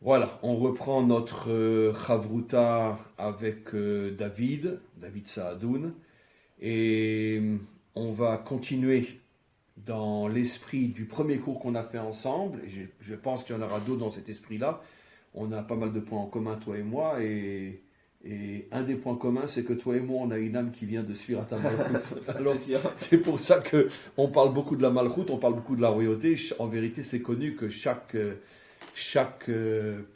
Voilà, on reprend notre Chavruta avec David Saadoun, et on va continuer dans l'esprit du premier cours qu'on a fait ensemble. Et je pense qu'il y en aura d'autres dans cet esprit-là. On a pas mal de points en commun, toi et moi, et un des points communs, c'est que toi et moi, on a une âme qui vient de Sfirat HaMalchut. Alors, c'est pour ça qu'on parle beaucoup de la Malchut, on parle beaucoup de la royauté. En vérité, c'est connu que chaque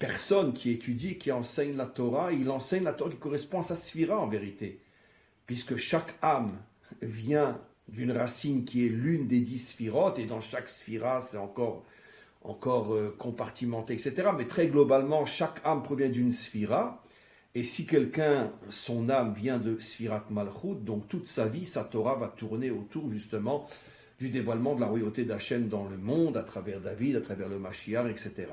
personne qui étudie, qui enseigne la Torah, il enseigne la Torah qui correspond à sa sphira en vérité. Puisque chaque âme vient d'une racine qui est l'une des 10 sphirotes, et dans chaque sphira, c'est encore compartimenté, etc. Mais très globalement, chaque âme provient d'une sphira, et si quelqu'un, son âme vient de Sphirat Malchut, donc toute sa vie, sa Torah va tourner autour justement du dévoilement de la royauté d'Hachem dans le monde, à travers David, à travers le Mashiach, etc.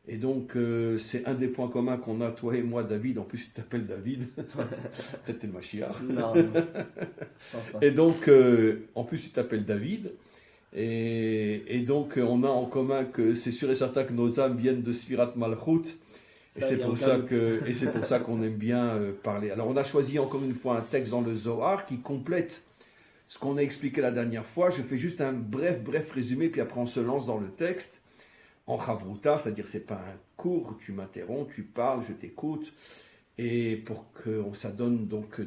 Et donc, c'est un des points communs qu'on a, toi et moi, David. En plus, tu t'appelles David. Peut-être t'es le Mashiach. Non, je pense pas. Et donc, en plus, tu t'appelles David. Et donc, on a en commun que c'est sûr et certain que nos âmes viennent de Sfirat Malchut. Et c'est pour ça qu'on aime bien parler. Alors, on a choisi encore une fois un texte dans le Zohar qui complète ce qu'on a expliqué la dernière fois. Je fais juste un bref résumé, puis après on se lance dans le texte. En Chavruta, c'est-à-dire c'est pas un cours, tu m'interromps, tu parles, je t'écoute, et pour que ça donne donc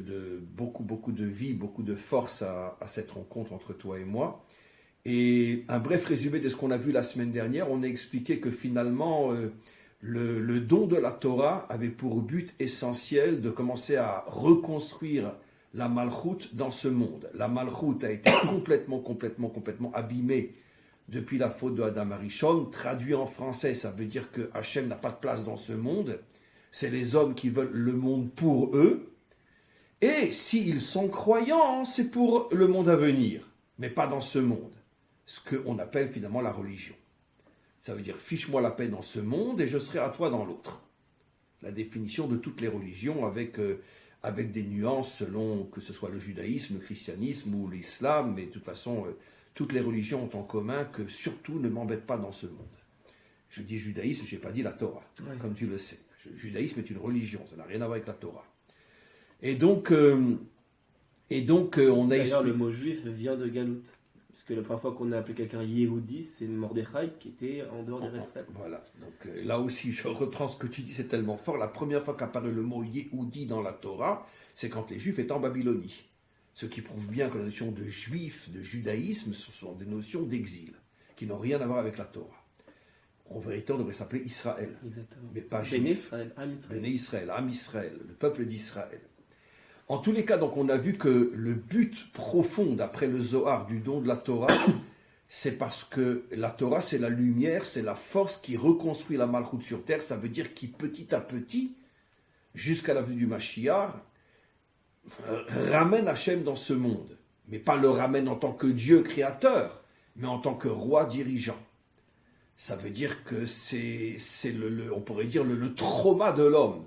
beaucoup de vie, beaucoup de force à cette rencontre entre toi et moi. Et un bref résumé de ce qu'on a vu la semaine dernière, on a expliqué que finalement le don de la Torah avait pour but essentiel de commencer à reconstruire la Malchut dans ce monde. La Malchut a été complètement abîmée depuis la faute de Adam Arishon. Traduit en français, ça veut dire que Hachem n'a pas de place dans ce monde. C'est les hommes qui veulent le monde pour eux. Et s'ils sont croyants, c'est pour le monde à venir, mais pas dans ce monde. Ce qu'on appelle finalement la religion. Ça veut dire fiche-moi la paix dans ce monde et je serai à toi dans l'autre. La définition de toutes les religions avec des nuances selon que ce soit le judaïsme, le christianisme ou l'islam, mais de toute façon, toutes les religions ont en commun que surtout ne m'embête pas dans ce monde. Je dis judaïsme, je n'ai pas dit la Torah, comme tu le sais. Le judaïsme est une religion, ça n'a rien à voir avec la Torah. Et donc on a... D'ailleurs, le mot juif vient de Galout. Parce que la première fois qu'on a appelé quelqu'un Yehudi, c'est Mordechai qui était en dehors des Restel. Voilà, donc là aussi, je reprends ce que tu dis, c'est tellement fort. La première fois qu'apparaît le mot Yehudi dans la Torah, c'est quand les Juifs étaient en Babylonie. Ce qui prouve bien que la notion de juif, de judaïsme, ce sont des notions d'exil, qui n'ont rien à voir avec la Torah. En vérité, on devrait s'appeler Israël. Exactement. Mais pas Béné juif. Israël, Am Israël. Béné Israël, Am Israël, le peuple d'Israël. En tous les cas, donc, on a vu que le but profond, d'après le Zohar, du don de la Torah, c'est parce que la Torah, c'est la lumière, c'est la force qui reconstruit la Malchut sur terre. Ça veut dire qui, petit à petit, jusqu'à la venue du Mashiach, ramène Hachem dans ce monde. Mais pas le ramène en tant que Dieu créateur, mais en tant que roi dirigeant. Ça veut dire que c'est on pourrait dire le trauma de l'homme,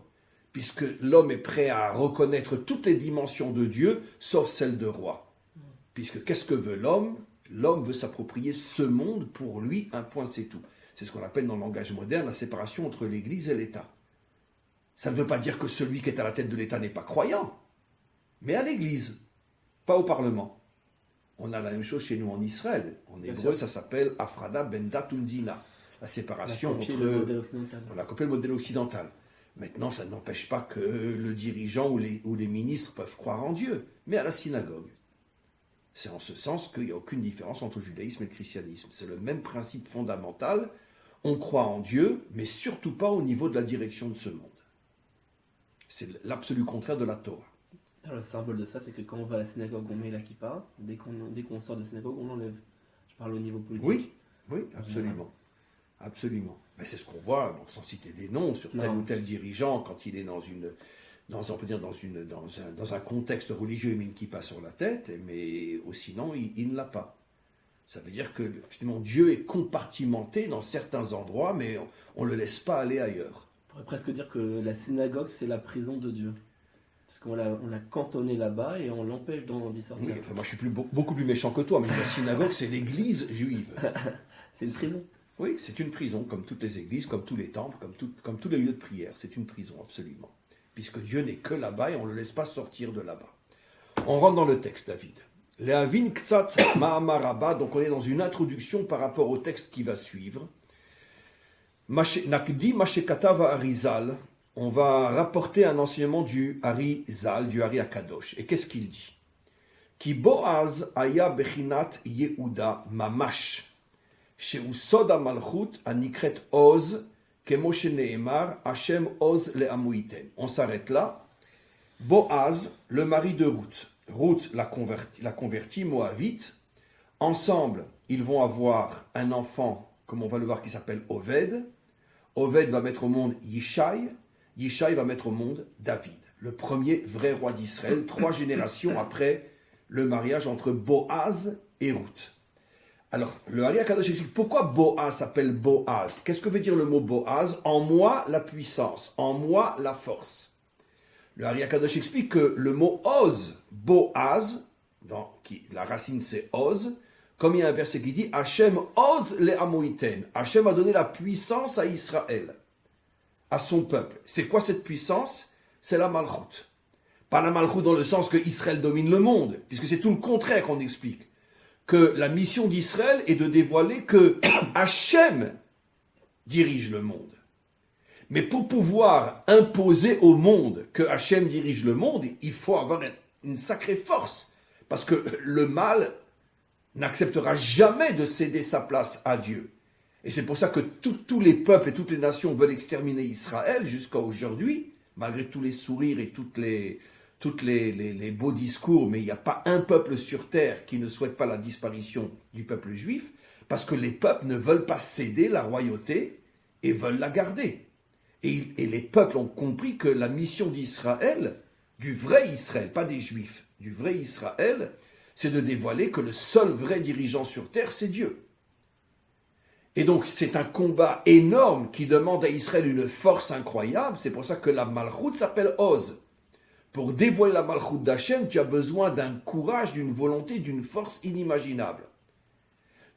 puisque l'homme est prêt à reconnaître toutes les dimensions de Dieu, sauf celle de roi. Puisque qu'est-ce que veut l'homme ? L'homme veut s'approprier ce monde pour lui, un point c'est tout. C'est ce qu'on appelle dans le langage moderne la séparation entre l'Église et l'État. Ça ne veut pas dire que celui qui est à la tête de l'État n'est pas croyant, mais à l'Église, pas au Parlement. On a la même chose chez nous en Israël. En hébreu, ça s'appelle Afrada Bendat Undina. La séparation entre... On a copié le modèle occidental. Maintenant, ça n'empêche pas que le dirigeant ou les ministres peuvent croire en Dieu, mais à la synagogue. C'est en ce sens qu'il n'y a aucune différence entre le judaïsme et le christianisme. C'est le même principe fondamental. On croit en Dieu, mais surtout pas au niveau de la direction de ce monde. C'est l'absolu contraire de la Torah. Alors, le symbole de ça, c'est que quand on va à la synagogue, on met la kippa. Dès qu'on sort de la synagogue, on l'enlève. Je parle au niveau politique. Oui, absolument. Absolument. Mais c'est ce qu'on voit, bon, sans citer des noms, sur tel ou tel dirigeant, quand il est dans un contexte religieux, il met une kippa sur la tête, mais sinon, il ne l'a pas. Ça veut dire que finalement, Dieu est compartimenté dans certains endroits, mais on ne le laisse pas aller ailleurs. On pourrait presque dire que la synagogue, c'est la prison de Dieu. Parce qu'on l'a cantonné là-bas et on l'empêche d'y sortir. Oui, enfin, moi, je suis beaucoup plus méchant que toi, mais la synagogue, c'est l'église juive. C'est une prison. Oui, c'est une prison, comme toutes les églises, comme tous les temples, comme tous les lieux de prière. C'est une prison, absolument. Puisque Dieu n'est que là-bas et on ne le laisse pas sortir de là-bas. On rentre dans le texte, David. Lehavin ktsat ma'amar Rabba, donc on est dans une introduction par rapport au texte qui va suivre. Nakdi mashekatav Arizal, on va rapporter un enseignement du Arizal, du Ari Akadosh. Et qu'est-ce qu'il dit? Ki Boaz aya bechinat Yehuda mamash. On s'arrête là. Boaz, le mari de Ruth. Ruth la convertie moabite. Ensemble, ils vont avoir un enfant, comme on va le voir, qui s'appelle Oved. Oved va mettre au monde Yishai. Yishai va mettre au monde David, le premier vrai roi d'Israël, 3 générations après le mariage entre Boaz et Ruth. Alors, le Ari Akadosh explique pourquoi Boaz s'appelle Boaz. Qu'est-ce que veut dire le mot Boaz? En moi, la puissance, en moi, la force. Le Ari Akadosh explique que le mot Oz, Boaz, la racine c'est Oz, comme il y a un verset qui dit Hachem Oz le Amoïten. Hachem a donné la puissance à Israël, à son peuple. C'est quoi cette puissance? C'est la Malchut. Pas la Malchut dans le sens que Israël domine le monde, puisque c'est tout le contraire qu'on explique. Que la mission d'Israël est de dévoiler que Hachem dirige le monde. Mais pour pouvoir imposer au monde que Hachem dirige le monde, il faut avoir une sacrée force. Parce que le mal n'acceptera jamais de céder sa place à Dieu. Et c'est pour ça que tous les peuples et toutes les nations veulent exterminer Israël jusqu'à aujourd'hui, malgré tous les sourires et toutes les beaux discours, mais il n'y a pas un peuple sur terre qui ne souhaite pas la disparition du peuple juif, parce que les peuples ne veulent pas céder la royauté et veulent la garder. Et les peuples ont compris que la mission d'Israël, du vrai Israël, pas des juifs, du vrai Israël, c'est de dévoiler que le seul vrai dirigeant sur terre, c'est Dieu. Et donc c'est un combat énorme qui demande à Israël une force incroyable, c'est pour ça que la Malchut s'appelle Oz. Pour dévoiler la Malchut d'Hachem, tu as besoin d'un courage, d'une volonté, d'une force inimaginable.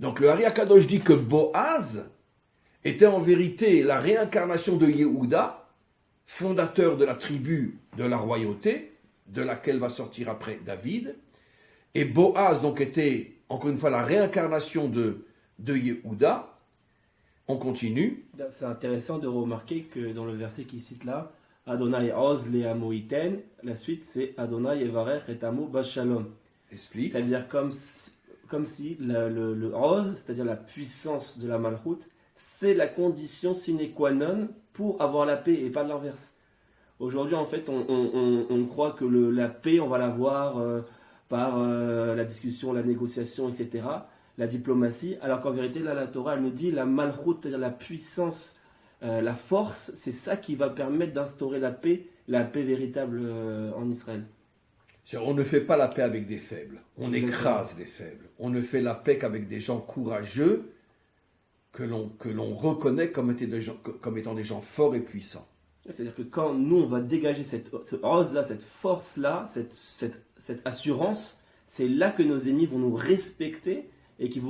Donc le Ari Akadosh dit que Boaz était en vérité la réincarnation de Yehuda, fondateur de la tribu de la royauté, de laquelle va sortir après David. Et Boaz donc était, encore une fois, la réincarnation de Yehuda. On continue. C'est intéressant de remarquer que dans le verset qu'il cite là, Adonai Oz le Amoïten, la suite c'est Adonai Evarech et Amo Bashalom. Explique. C'est-à-dire comme si le Oz, c'est-à-dire la puissance de la Malchut, c'est la condition sine qua non pour avoir la paix et pas de l'inverse. Aujourd'hui en fait on croit que la paix on va l'avoir par la discussion, la négociation, etc., la diplomatie, alors qu'en vérité là la Torah elle nous dit la Malchut, c'est-à-dire la puissance, la force, c'est ça qui va permettre d'instaurer la paix véritable en Israël. On ne fait pas la paix avec des faibles, on Exactement. écrase les faibles. On ne fait la paix qu'avec des gens courageux que l'on reconnaît comme étant des gens forts et puissants. C'est-à-dire que quand nous on va dégager ce rose-là, cette force-là, cette assurance, c'est là que nos ennemis vont nous respecter et qu'il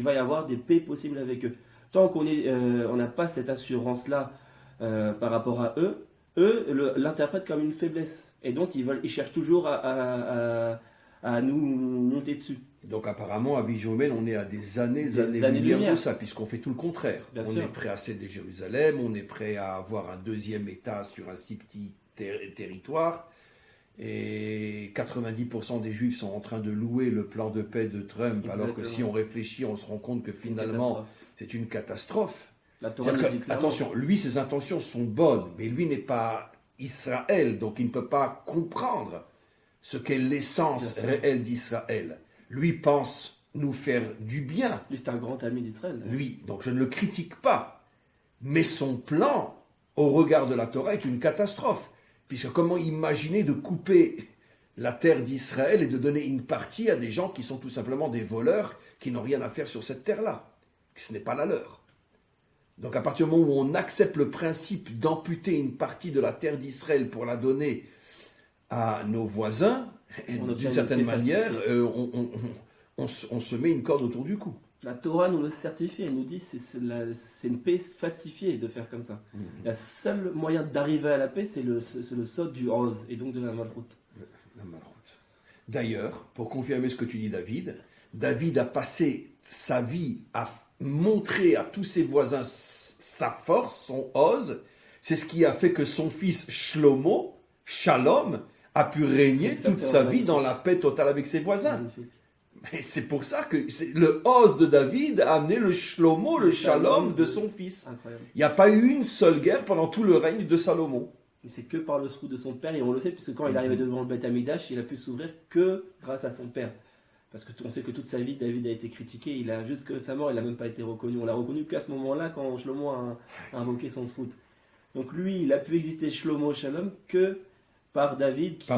va y avoir des paix possibles avec eux. Tant qu'on n'a pas cette assurance-là par rapport à eux l'interprètent comme une faiblesse. Et donc ils cherchent toujours à nous monter dessus. Donc apparemment, à Bijomel, on est à des années-lumière de ça, puisqu'on fait tout le contraire. Bien on sûr. est prêt à céder Jérusalem, on est prêt à avoir un deuxième État sur un si petit territoire. Et 90% des Juifs sont en train de louer le plan de paix de Trump, Exactement. alors que si on réfléchit, on se rend compte que finalement, c'est une catastrophe. La Torah nous dit clairement. Attention, lui, ses intentions sont bonnes, mais lui n'est pas Israël, donc il ne peut pas comprendre ce qu'est l'essence réelle d'Israël. Lui pense nous faire du bien. Lui, c'est un grand ami d'Israël. Lui, donc je ne le critique pas. Mais son plan, au regard de la Torah, est une catastrophe. Puisque comment imaginer de couper la terre d'Israël et de donner une partie à des gens qui sont tout simplement des voleurs, qui n'ont rien à faire sur cette terre-là. Ce n'est pas la leur. Donc à partir du moment où on accepte le principe d'amputer une partie de la terre d'Israël pour la donner à nos voisins, d'une certaine manière, on se met une corde autour du cou. La Torah nous le certifie, elle nous dit que c'est une paix falsifiée de faire comme ça. Le seul moyen d'arriver à la paix, c'est le sod du Oz, et donc de la Malchut. La Malchut. D'ailleurs, pour confirmer ce que tu dis, David a passé sa vie à montrer à tous ses voisins sa force, son Oz. C'est ce qui a fait que son fils Shlomo, Shalom, a pu régner toute sa vie dans la paix totale avec ses voisins. Magnifique. Et c'est pour ça que le Oz de David a amené le Shlomo, le Shalom de son fils. Incroyable. Il n'y a pas eu une seule guerre pendant tout le règne de Salomon. Et c'est que par le srout de son père, et on le sait, puisque quand il est arrivé devant le Beth Amidash, il a pu s'ouvrir que grâce à son père. Parce que on sait que toute sa vie, David a été critiqué, jusqu'à sa mort, il n'a même pas été reconnu. On l'a reconnu qu'à ce moment-là, quand Shlomo a invoqué son srout. Donc lui, il a pu exister Shlomo Shalom que par David, qui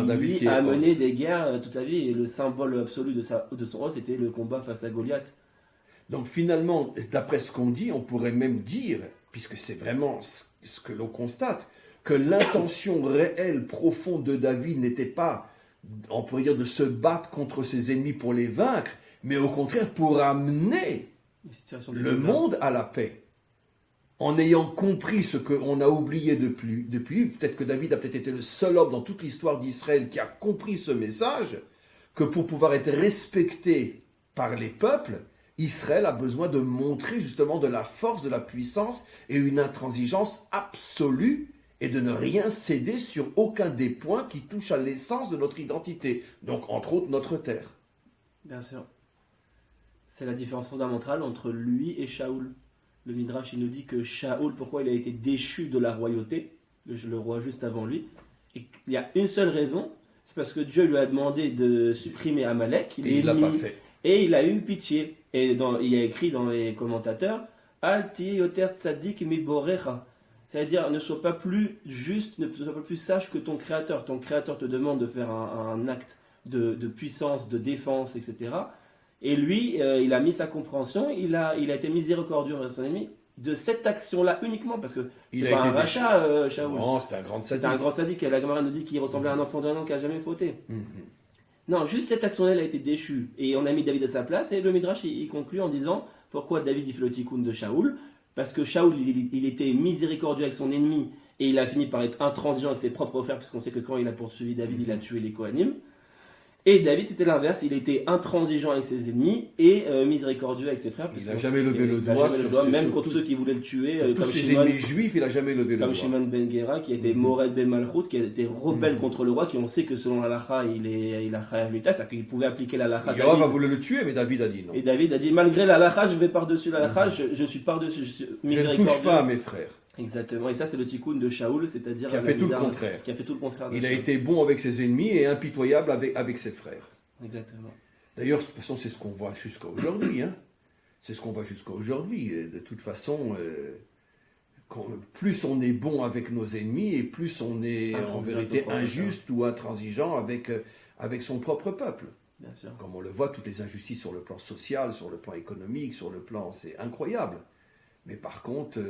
a mené des guerres toute sa vie, et le symbole absolu de son roi, c'était le combat face à Goliath. Donc finalement, d'après ce qu'on dit, on pourrait même dire, puisque c'est vraiment ce que l'on constate, que l'intention réelle, profonde de David n'était pas, on pourrait dire, de se battre contre ses ennemis pour les vaincre, mais au contraire pour amener le monde à la paix. En ayant compris ce qu'on a oublié depuis, peut-être que David a peut-être été le seul homme dans toute l'histoire d'Israël qui a compris ce message, que pour pouvoir être respecté par les peuples, Israël a besoin de montrer justement de la force, de la puissance et une intransigeance absolue et de ne rien céder sur aucun des points qui touchent à l'essence de notre identité, donc entre autres notre terre. Bien sûr. C'est la différence fondamentale entre lui et Shaoul. Le Midrash, il nous dit que Shaoul, pourquoi il a été déchu de la royauté, le roi juste avant lui, et il y a une seule raison, c'est parce que Dieu lui a demandé de supprimer Amalek, et il l'a pas fait. Et il a eu pitié. Et il y a écrit dans les commentateurs, Al ti yoter tzadik mi borecha. C'est-à-dire, ne sois pas plus juste, ne sois pas plus sage que ton Créateur. Ton Créateur te demande de faire un acte de puissance, de défense, etc. Et lui, il a mis sa compréhension, il a été miséricordieux envers son ennemi de cette action-là uniquement, parce que c'est pas un rachat, Shaoul. Non, c'était un grand sadique. C'était un grand sadique, et la Gemara nous dit qu'il ressemblait à un enfant d'un an qui n'a jamais fauté. Non, juste cette action-là, elle a été déchue. Et on a mis David à sa place, et le Midrash, il conclut en disant, pourquoi David il fait le tikkun de Shaoul? Parce que Shaoul, il était miséricordieux avec son ennemi, et il a fini par être intransigeant avec ses propres frères, puisqu'on sait que quand il a poursuivi David, il a tué les Kohanim. Et David, c'était l'inverse, il était intransigeant avec ses ennemis et miséricordieux avec ses frères. Il n'a jamais levé le doigt, même contre tous ceux qui voulaient le tuer. Tous ses ennemis juifs, il n'a jamais levé le doigt. Comme Shimon ben Gera, qui était Mored ben Malchut, qui était rebelle contre le roi, qui on sait que selon l'halakha, il a chayav mita, c'est-à-dire qu'il pouvait appliquer l'halakha. Yoav a voulu le tuer, mais David a dit non. Et David a dit, malgré l'halakha, je vais par-dessus l'halakha, je suis par-dessus, je suis miséricordieux. Je ne touche pas à mes frères. Exactement, et ça c'est le tikkun de Shaoul, c'est-à-dire qui a fait tout le contraire. Qui a fait tout le contraire. Il a été bon avec ses ennemis et impitoyable avec ses frères. Exactement. D'ailleurs, de toute façon, c'est ce qu'on voit jusqu'à aujourd'hui. Hein. C'est ce qu'on voit jusqu'à aujourd'hui. De toute façon, plus on est bon avec nos ennemis et plus on est en vérité injuste ou intransigeant avec son propre peuple. Bien sûr. Comme on le voit, toutes les injustices sur le plan social, sur le plan économique, sur le plan, c'est incroyable. Mais par contre,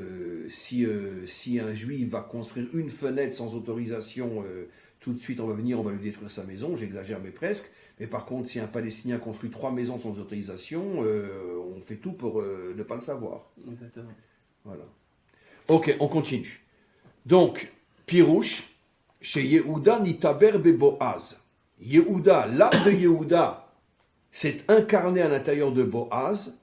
si un juif va construire une fenêtre sans autorisation, tout de suite on va venir, on va lui détruire sa maison, j'exagère mais presque. Mais par contre, si un Palestinien construit 3 maisons sans autorisation, on fait tout pour ne pas le savoir. Exactement. Voilà. Ok, on continue. Donc, Pirouche, chez Yehuda Nitaber Boaz. Yehuda, l'âme de Yehuda s'est incarné à l'intérieur de Boaz.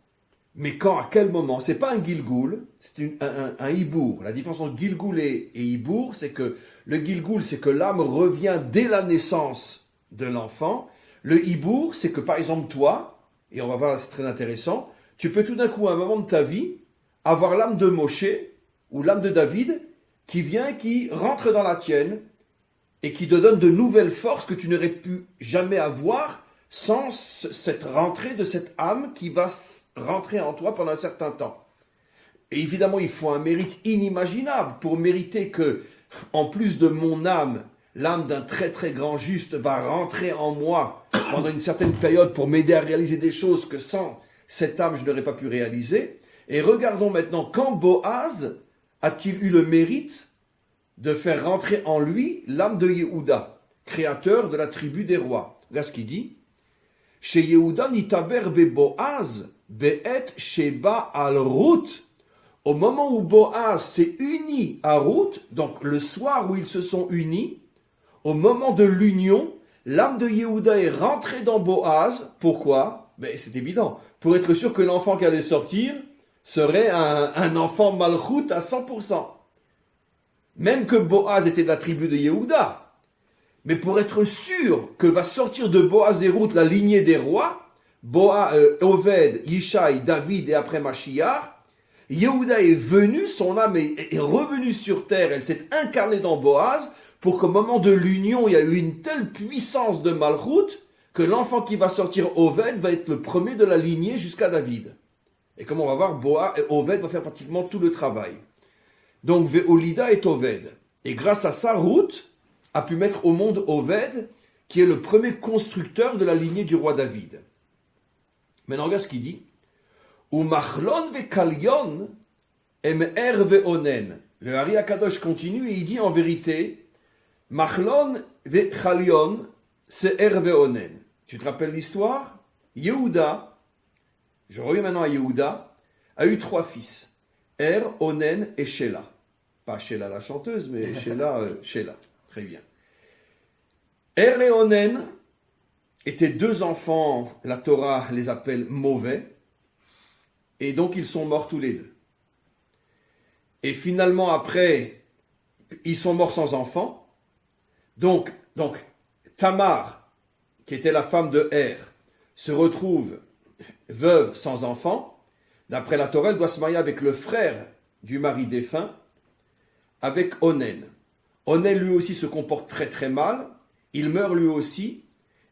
Mais quand, à quel moment? C'est pas un Gilgoul, c'est un Hibour. La différence entre Gilgoul et Hibour, c'est que le Gilgoul, c'est que l'âme revient dès la naissance de l'enfant. Le Hibour, c'est que par exemple toi, et on va voir, c'est très intéressant, tu peux tout d'un coup, à un moment de ta vie, avoir l'âme de Moshe ou l'âme de David qui vient, qui rentre dans la tienne et qui te donne de nouvelles forces que tu n'aurais pu jamais avoir sans cette rentrée de cette âme qui va rentrer en toi pendant un certain temps. Et évidemment, il faut un mérite inimaginable pour mériter que, en plus de mon âme, l'âme d'un très très grand juste va rentrer en moi pendant une certaine période pour m'aider à réaliser des choses que sans cette âme, je n'aurais pas pu réaliser. Et regardons maintenant, quand Boaz a-t-il eu le mérite de faire rentrer en lui l'âme de Yehuda, créateur de la tribu des rois? Regarde ce qu'il dit. Chez Yehuda Nitaber be Boaz, Be'et Sheba al Ruth. Au moment où Boaz s'est uni à Ruth, donc le soir où ils se sont unis, au moment de l'union, l'âme de Yehuda est rentrée dans Boaz. Pourquoi? C'est évident. Pour être sûr que l'enfant qui allait sortir serait un enfant Malchut à 100%. Même que Boaz était de la tribu de Yehuda. Mais pour être sûr que va sortir de Boaz et Ruth la lignée des rois, Oved, Yishai, David et après Mashiach, Yehuda est venu, son âme est revenue sur terre, elle s'est incarnée dans Boaz, pour qu'au moment de l'union, il y a eu une telle puissance de Malchut, que l'enfant qui va sortir, Oved, va être le premier de la lignée jusqu'à David. Et comme on va voir, Oved va faire pratiquement tout le travail. Donc, Veolida est Oved. Et grâce à ça, Ruth a pu mettre au monde Oved, qui est le premier constructeur de la lignée du roi David. Maintenant, regarde ce qu'il dit. Ou Machlon ve Kalyon em er ve onen. Le Hari Akadosh continue et il dit en vérité, Machlon ve Kalyon, c'est er ve onen. Tu te rappelles l'histoire? Yehuda, je reviens maintenant à Yehuda, a eu 3 fils. Er, Onen et Sheila. Pas Sheila la chanteuse, mais Sheila. Très bien. Er et Onen étaient 2 enfants, la Torah les appelle mauvais, et donc ils sont morts tous les 2. Et finalement après, ils sont morts sans enfants. Donc Tamar, qui était la femme de Er, se retrouve veuve sans enfant. D'après la Torah, elle doit se marier avec le frère du mari défunt, avec Onen. Onen lui aussi se comporte très très mal, il meurt lui aussi,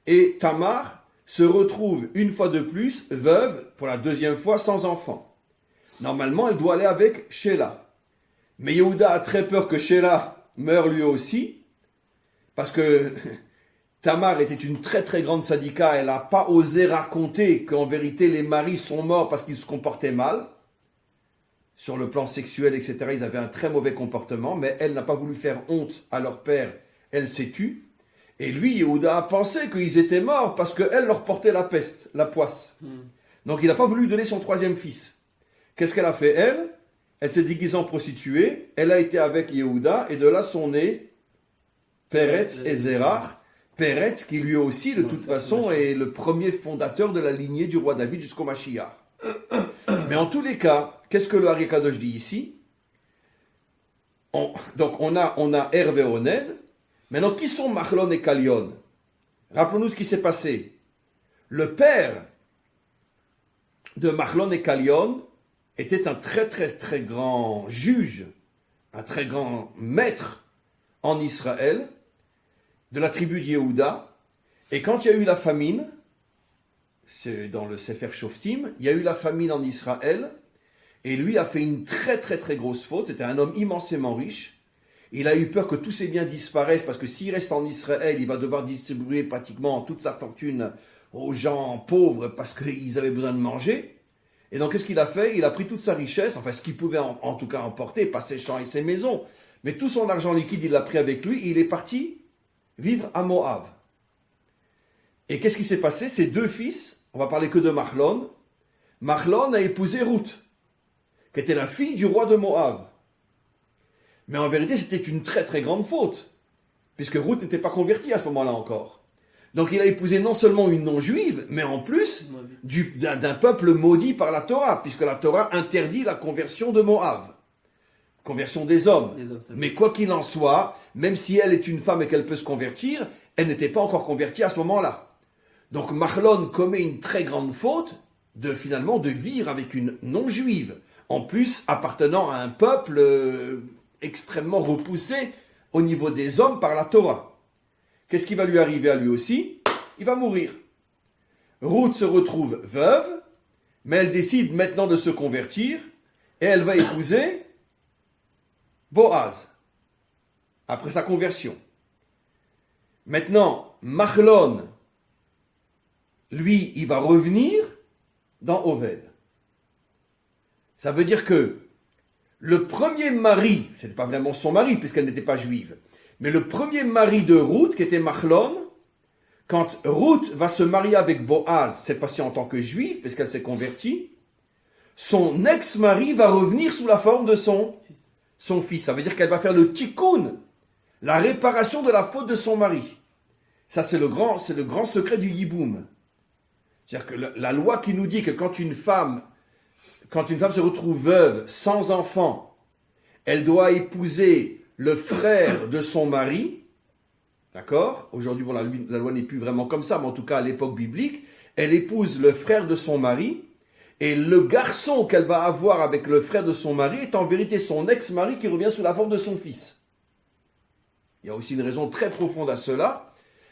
et Tamar se retrouve une fois de plus veuve, pour la 2e fois, sans enfant. Normalement, elle doit aller avec Sheila. Mais Yehuda a très peur que Sheila meure lui aussi, parce que Tamar était une très très grande sadika, elle n'a pas osé raconter qu'en vérité les maris sont morts parce qu'ils se comportaient mal. Sur le plan sexuel, etc., ils avaient un très mauvais comportement, mais elle n'a pas voulu faire honte à leur père, elle s'est tue. Et lui, Yehuda a pensé qu'ils étaient morts parce qu'elle leur portait la peste, la poisse. Donc il n'a pas voulu donner son 3e fils. Qu'est-ce qu'elle a fait elle? Elle s'est déguisée en prostituée, elle a été avec Yehuda, et de là sont nés Peretz et Zerach. Peretz, qui lui aussi, de toute façon, est le premier fondateur de la lignée du roi David jusqu'au Mashiach. Mais en tous les cas, qu'est-ce que le Hari Kadosh dit ici? Donc on a Hervé Onen. Maintenant, qui sont Machlon et Kalyon? Rappelons-nous ce qui s'est passé. Le père de Machlon et Kalyon était un très très très grand juge, un très grand maître en Israël, de la tribu de Yehuda. Et quand il y a eu la famine, c'est dans le Sefer Shoftim, il y a eu la famine en Israël, et lui a fait une très très très grosse faute. C'était un homme immensément riche. Il a eu peur que tous ses biens disparaissent, parce que s'il reste en Israël, il va devoir distribuer pratiquement toute sa fortune aux gens pauvres, parce qu'ils avaient besoin de manger. Et donc qu'est-ce qu'il a fait? Il a pris toute sa richesse, enfin ce qu'il pouvait en tout cas emporter, pas ses champs et ses maisons, mais tout son argent liquide, il l'a pris avec lui, et il est parti vivre à Moab. Et qu'est-ce qui s'est passé? Ses 2 fils, on va parler que de Machlon. Machlon a épousé Ruth, qui était la fille du roi de Moab. Mais en vérité, c'était une très très grande faute, puisque Ruth n'était pas convertie à ce moment-là encore. Donc il a épousé non seulement une non-juive, mais en plus d'un peuple maudit par la Torah, puisque la Torah interdit la conversion de Moab. Conversion des hommes. Mais quoi qu'il en soit, même si elle est une femme et qu'elle peut se convertir, elle n'était pas encore convertie à ce moment-là. Donc Machlon commet une très grande faute de vivre avec une non-juive, en plus appartenant à un peuple extrêmement repoussé au niveau des hommes par la Torah. Qu'est-ce qui va lui arriver à lui aussi? Il va mourir. Ruth se retrouve veuve, mais elle décide maintenant de se convertir, et elle va épouser Boaz, après sa conversion. Maintenant, Machlon, lui, il va revenir dans Oved. Ça veut dire que le premier mari, ce n'était pas vraiment son mari, puisqu'elle n'était pas juive, mais le premier mari de Ruth, qui était Machlon, quand Ruth va se marier avec Boaz, cette fois-ci en tant que juive, puisqu'elle s'est convertie, son ex-mari va revenir sous la forme de son fils. Ça veut dire qu'elle va faire le tikkun, la réparation de la faute de son mari. Ça, c'est le grand secret du yiboum. C'est-à-dire que la loi qui nous dit que quand une femme se retrouve veuve, sans enfant, elle doit épouser le frère de son mari, d'accord? Aujourd'hui, bon, la loi n'est plus vraiment comme ça, mais en tout cas, à l'époque biblique, elle épouse le frère de son mari, et le garçon qu'elle va avoir avec le frère de son mari est en vérité son ex-mari qui revient sous la forme de son fils. Il y a aussi une raison très profonde à cela.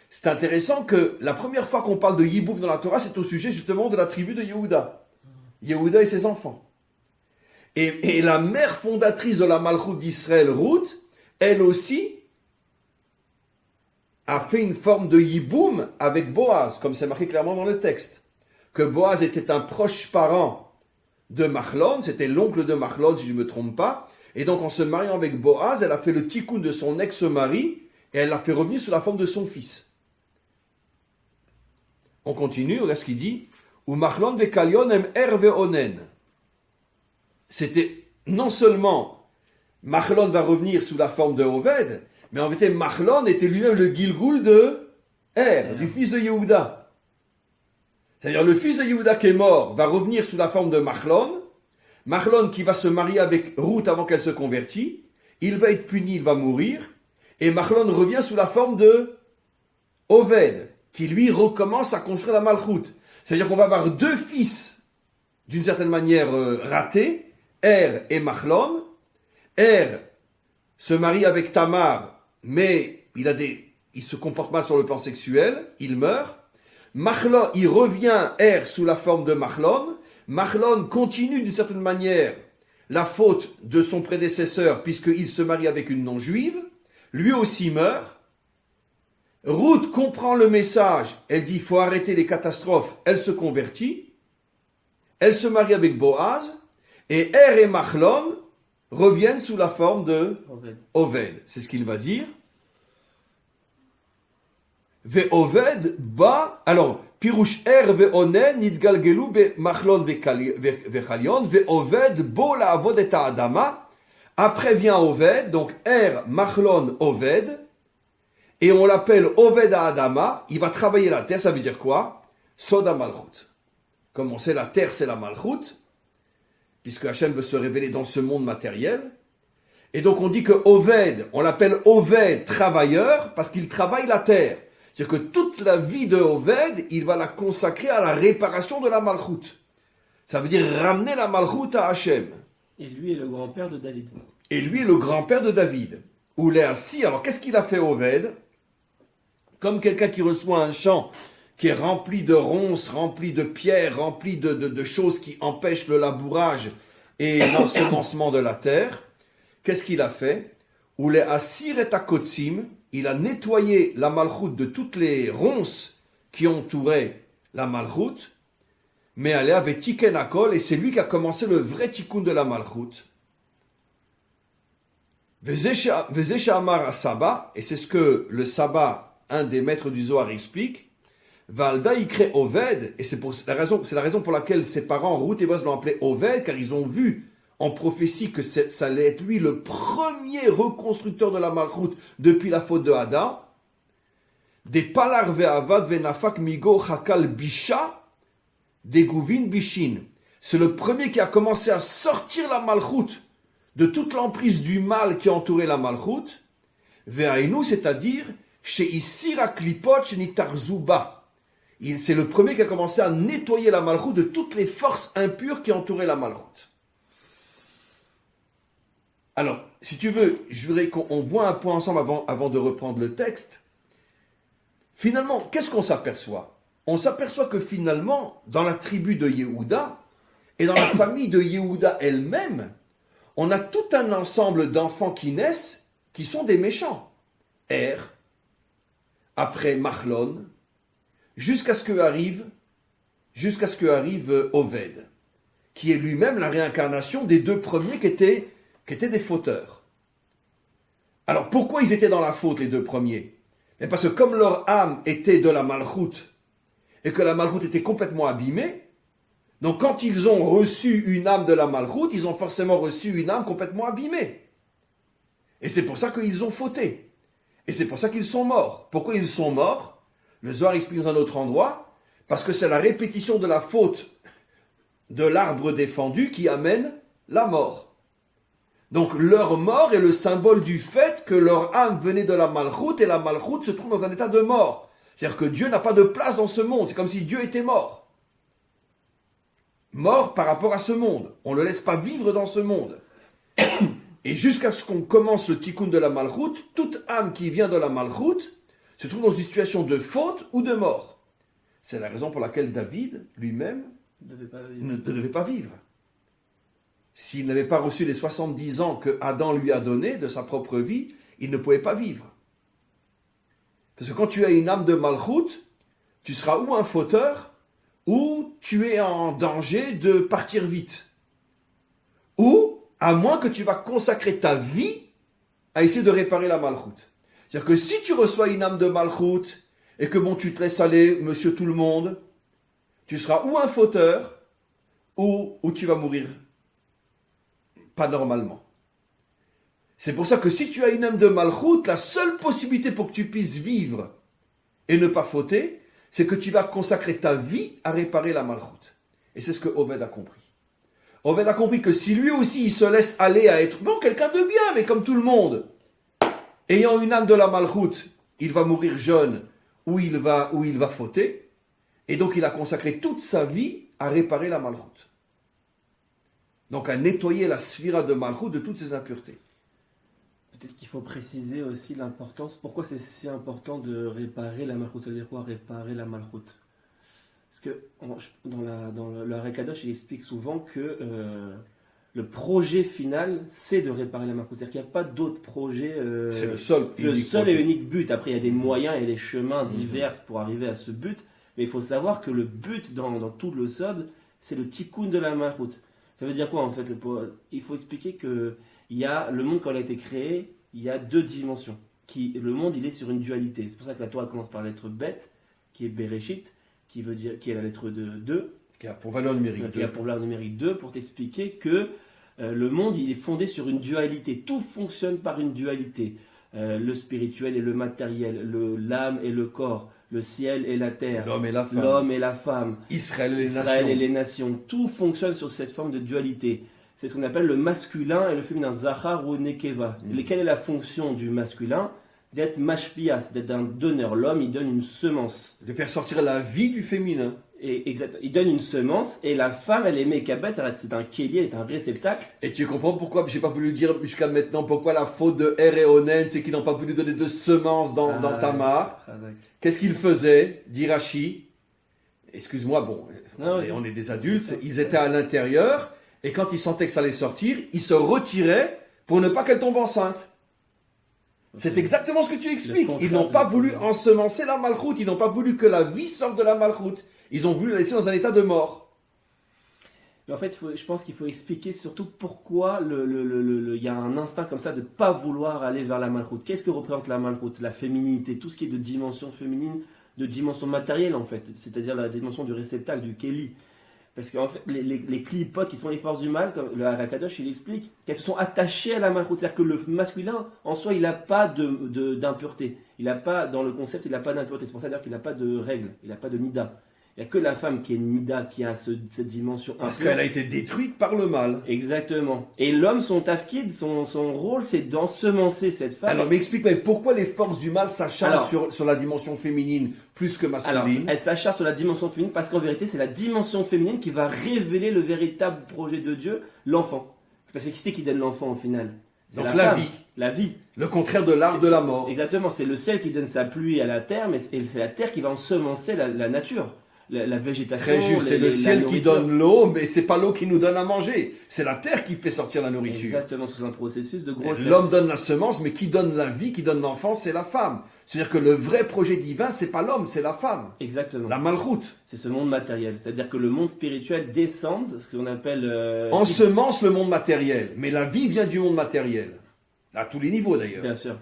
C'est intéressant que la première fois qu'on parle de Yiboum dans la Torah, c'est au sujet justement de la tribu de Yehuda. Yehuda et ses enfants. Et la mère fondatrice de la Malchut d'Israël, Ruth, elle aussi a fait une forme de Yiboum avec Boaz, comme c'est marqué clairement dans le texte. Que Boaz était un proche parent de Machlon, c'était l'oncle de Machlon si je ne me trompe pas. Et donc en se mariant avec Boaz, elle a fait le tikkun de son ex-mari et elle l'a fait revenir sous la forme de son fils. On continue, regarde ce qu'il dit. Ou Machlon vekalion em onen. C'était non seulement Machlon va revenir sous la forme de Oved, mais en vérité Machlon était lui-même le Gilgoul de du fils de Yehuda. C'est-à-dire le fils de Yehuda qui est mort va revenir sous la forme de Machlon. Machlon qui va se marier avec Ruth avant qu'elle se convertisse. Il va être puni, il va mourir. Et Machlon revient sous la forme de Oved, qui lui recommence à construire la Malchut. C'est-à-dire qu'on va avoir deux fils, d'une certaine manière ratés, et Machlon. Se marie avec Tamar, mais il se comporte mal sur le plan sexuel, il meurt. Machlon, il revient, sous la forme de Machlon. Machlon continue d'une certaine manière la faute de son prédécesseur, puisqu'il se marie avec une non-juive. Lui aussi meurt. Ruth comprend le message, elle dit il faut arrêter les catastrophes, elle se convertit, elle se marie avec Boaz, et et Machlon reviennent sous la forme de Oved. C'est ce qu'il va dire. Ve Oved ba, alors, Pirouche ve'onen nidgalgelu be Machlon ve'chalion, ve Oved bo la avod et Adama. Après vient Oved, donc Machlon, Oved, et on l'appelle Oved à Adama, il va travailler la terre, ça veut dire quoi? Soda Malchut. Comme on sait, la terre c'est la Malchut, puisque Hachem veut se révéler dans ce monde matériel. Et donc on dit que Oved, on l'appelle Oved, travailleur, parce qu'il travaille la terre. C'est-à-dire que toute la vie de Oved, il va la consacrer à la réparation de la Malchut. Ça veut dire ramener la Malchut à Hachem. Et lui est le grand-père de David. Et lui est le grand-père de David. Ou Léassi, alors qu'est-ce qu'il a fait Oved? Comme quelqu'un qui reçoit un champ qui est rempli de ronces, rempli de pierres, rempli de choses qui empêchent le labourage et l'ensemencement de la terre, qu'est-ce qu'il a fait? Ou les Assir et Akotsim, il a nettoyé la Malchut de toutes les ronces qui entouraient la Malchut, mais elle avait Tiken Akol, et c'est lui qui a commencé le vrai tikkun de la Malchut. Vezeshe Amar Saba, et c'est ce que le Saba, un des maîtres du Zohar, explique. Valda Ikre Oved, et c'est la raison pour laquelle ses parents, Ruth et Boaz, l'ont appelé Oved, car ils ont vu en prophétie que ça allait être lui le premier reconstructeur de la Malchut depuis la faute de Adam. Des Palar ve'avad ve'nafak migo chakal bisha des Gouvin bishin. C'est le premier qui a commencé à sortir la Malchut de toute l'emprise du mal qui entourait la Malchut. Ve'ainu, c'est-à-dire chez Isira Klipot Nitarzuba. C'est le premier qui a commencé à nettoyer la Malchut de toutes les forces impures qui entouraient la Malchut. Alors, si tu veux, je voudrais qu'on voit un point ensemble avant de reprendre le texte. Finalement, qu'est-ce qu'on s'aperçoit? On s'aperçoit que finalement, dans la tribu de Yehuda et dans la famille de Yehuda elle-même, on a tout un ensemble d'enfants qui naissent qui sont des méchants. Après Machlon, jusqu'à ce que arrive Oved, qui est lui-même la réincarnation des deux premiers qui étaient des fauteurs. Alors pourquoi ils étaient dans la faute, les deux premiers? Mais parce que comme leur âme était de la Malchut, et que la Malchut était complètement abîmée, Donc quand ils ont reçu une âme de la malchoute, ils ont forcément reçu une âme complètement abîmée. Et c'est pour ça qu'ils ont fauté. Et c'est pour ça qu'ils sont morts. Pourquoi ils sont morts? Le Zohar explique dans un autre endroit, parce que c'est la répétition de la faute de l'arbre défendu qui amène la mort. Donc leur mort est le symbole du fait que leur âme venait de la malchoute et la malchoute se trouve dans un état de mort. C'est-à-dire que Dieu n'a pas de place dans ce monde. C'est comme si Dieu était mort. Mort par rapport à ce monde. On ne le laisse pas vivre dans ce monde. Et jusqu'à ce qu'on commence le tikkun de la malchoute, toute âme qui vient de la malchoute se trouve dans une situation de faute ou de mort. C'est la raison pour laquelle David, lui-même, ne devait pas vivre. S'il n'avait pas reçu les 70 ans que Adam lui a donnés de sa propre vie, il ne pouvait pas vivre. Parce que quand tu as une âme de malchoute, tu seras ou un fauteur, ou tu es en danger de partir vite. Ou, à moins que tu vas consacrer ta vie à essayer de réparer la malchoute. C'est-à-dire que si tu reçois une âme de malchoute, et que bon, tu te laisses aller, monsieur tout le monde, tu seras ou un fauteur, ou tu vas mourir pas normalement. C'est pour ça que si tu as une âme de malchoute, la seule possibilité pour que tu puisses vivre et ne pas fauter, c'est que tu vas consacrer ta vie à réparer la malchoute. Et c'est ce que Oved a compris. Oved a compris que si lui aussi il se laisse aller à être, non, quelqu'un de bien, mais comme tout le monde, ayant une âme de la malchoute, il va mourir jeune ou il va fauter. Et donc il a consacré toute sa vie à réparer la malchoute. Donc à nettoyer la sphira de malchoute de toutes ses impuretés. Peut-être qu'il faut préciser aussi l'importance. Pourquoi c'est si important de réparer la malchoute? Ça veut dire quoi, réparer la malchoute? Parce que dans le Arei Kadosh, il explique souvent que le projet final, c'est de réparer la malchoute. C'est-à-dire qu'il n'y a pas d'autre projet. C'est le seul et unique but. Après, il y a des moyens et des chemins divers pour arriver à ce but. Mais il faut savoir que le but dans tout le Sod, c'est le tikkun de la malchoute. Ça veut dire quoi en fait? Il faut expliquer que il y a le monde, quand il a été créé, il y a deux dimensions. Le monde, il est sur une dualité. C'est pour ça que la Torah commence par la lettre Bet, qui est Bereshit, qui est la lettre 2. Qui a pour valeur numérique 2. Qui a pour valeur numérique 2, pour t'expliquer que le monde, il est fondé sur une dualité. Tout fonctionne par une dualité. Le spirituel et le matériel, l'âme et le corps, le ciel et la terre, l'homme et la femme, Israël et les nations. Tout fonctionne sur cette forme de dualité. C'est ce qu'on appelle le masculin et le féminin, Zachar ou Nekeva. Quelle est la fonction du masculin? D'être mashpias, d'être un donneur. L'homme, il donne une semence. De faire sortir la vie du féminin. Exactement. Il donne une semence et la femme, elle est Mekabes, c'est un kéli, elle est un réceptacle. Et tu comprends pourquoi, j'ai pas voulu dire jusqu'à maintenant, pourquoi la faute de Er et Onen, c'est qu'ils n'ont pas voulu donner de semences dans Tamar. Qu'est-ce qu'ils faisaient, dit Rashi? Excuse-moi, bon, on est des adultes, ils étaient à l'intérieur, et quand ils sentaient que ça allait sortir, ils se retiraient pour ne pas qu'elle tombe enceinte. C'est exactement ce que tu expliques. Ils n'ont pas voulu ensemencer la malchoute, ils n'ont pas voulu que la vie sorte de la malchoute. Ils ont voulu la laisser dans un état de mort. Mais en fait, je pense qu'il faut expliquer surtout pourquoi il y a un instinct comme ça de ne pas vouloir aller vers la malchoute. Qu'est-ce que représente la malchoute? La féminité, tout ce qui est de dimension féminine, de dimension matérielle en fait, c'est-à-dire la dimension du réceptacle, du kéli. Parce qu'en fait, les clipotes qui sont les forces du mal, comme le Arei Kadosh, il explique qu'elles se sont attachées à la malchoute. C'est-à-dire que le masculin, en soi, il n'a pas d'impureté. Il n'a pas, dans le concept, il n'a pas d'impureté. C'est pour ça d'ailleurs qu'il n'a pas de règle, il n'a pas de nida. Il n'y a que la femme qui est nida, qui a cette dimension impure. Parce qu'elle a été détruite par le mal. Exactement. Et l'homme, son tafkid, son rôle, c'est d'ensemencer cette femme. Alors, mais explique-moi, pourquoi les forces du mal s'acharnent sur la dimension féminine plus que masculine? Alors, elles s'acharnent sur la dimension féminine parce qu'en vérité, c'est la dimension féminine qui va révéler le véritable projet de Dieu, l'enfant. Parce que qui c'est qui donne l'enfant au final? Donc la vie. La vie. Le contraire de l'arbre de la mort. Exactement, c'est le ciel qui donne sa pluie à la terre, mais c'est la terre qui va ensemencer la nature. La végétation. Très juste, c'est le ciel qui donne l'eau, mais c'est pas l'eau qui nous donne à manger. C'est la terre qui fait sortir la nourriture. Exactement, sous un processus de grossesse. L'homme donne la semence, mais qui donne la vie, qui donne l'enfance, c'est la femme. C'est-à-dire que le vrai projet divin, c'est pas l'homme, c'est la femme. Exactement. La malchoute. C'est ce monde matériel. C'est-à-dire que le monde spirituel descend, ce qu'on appelle... ensemence le monde matériel, mais la vie vient du monde matériel. À tous les niveaux d'ailleurs. Bien sûr.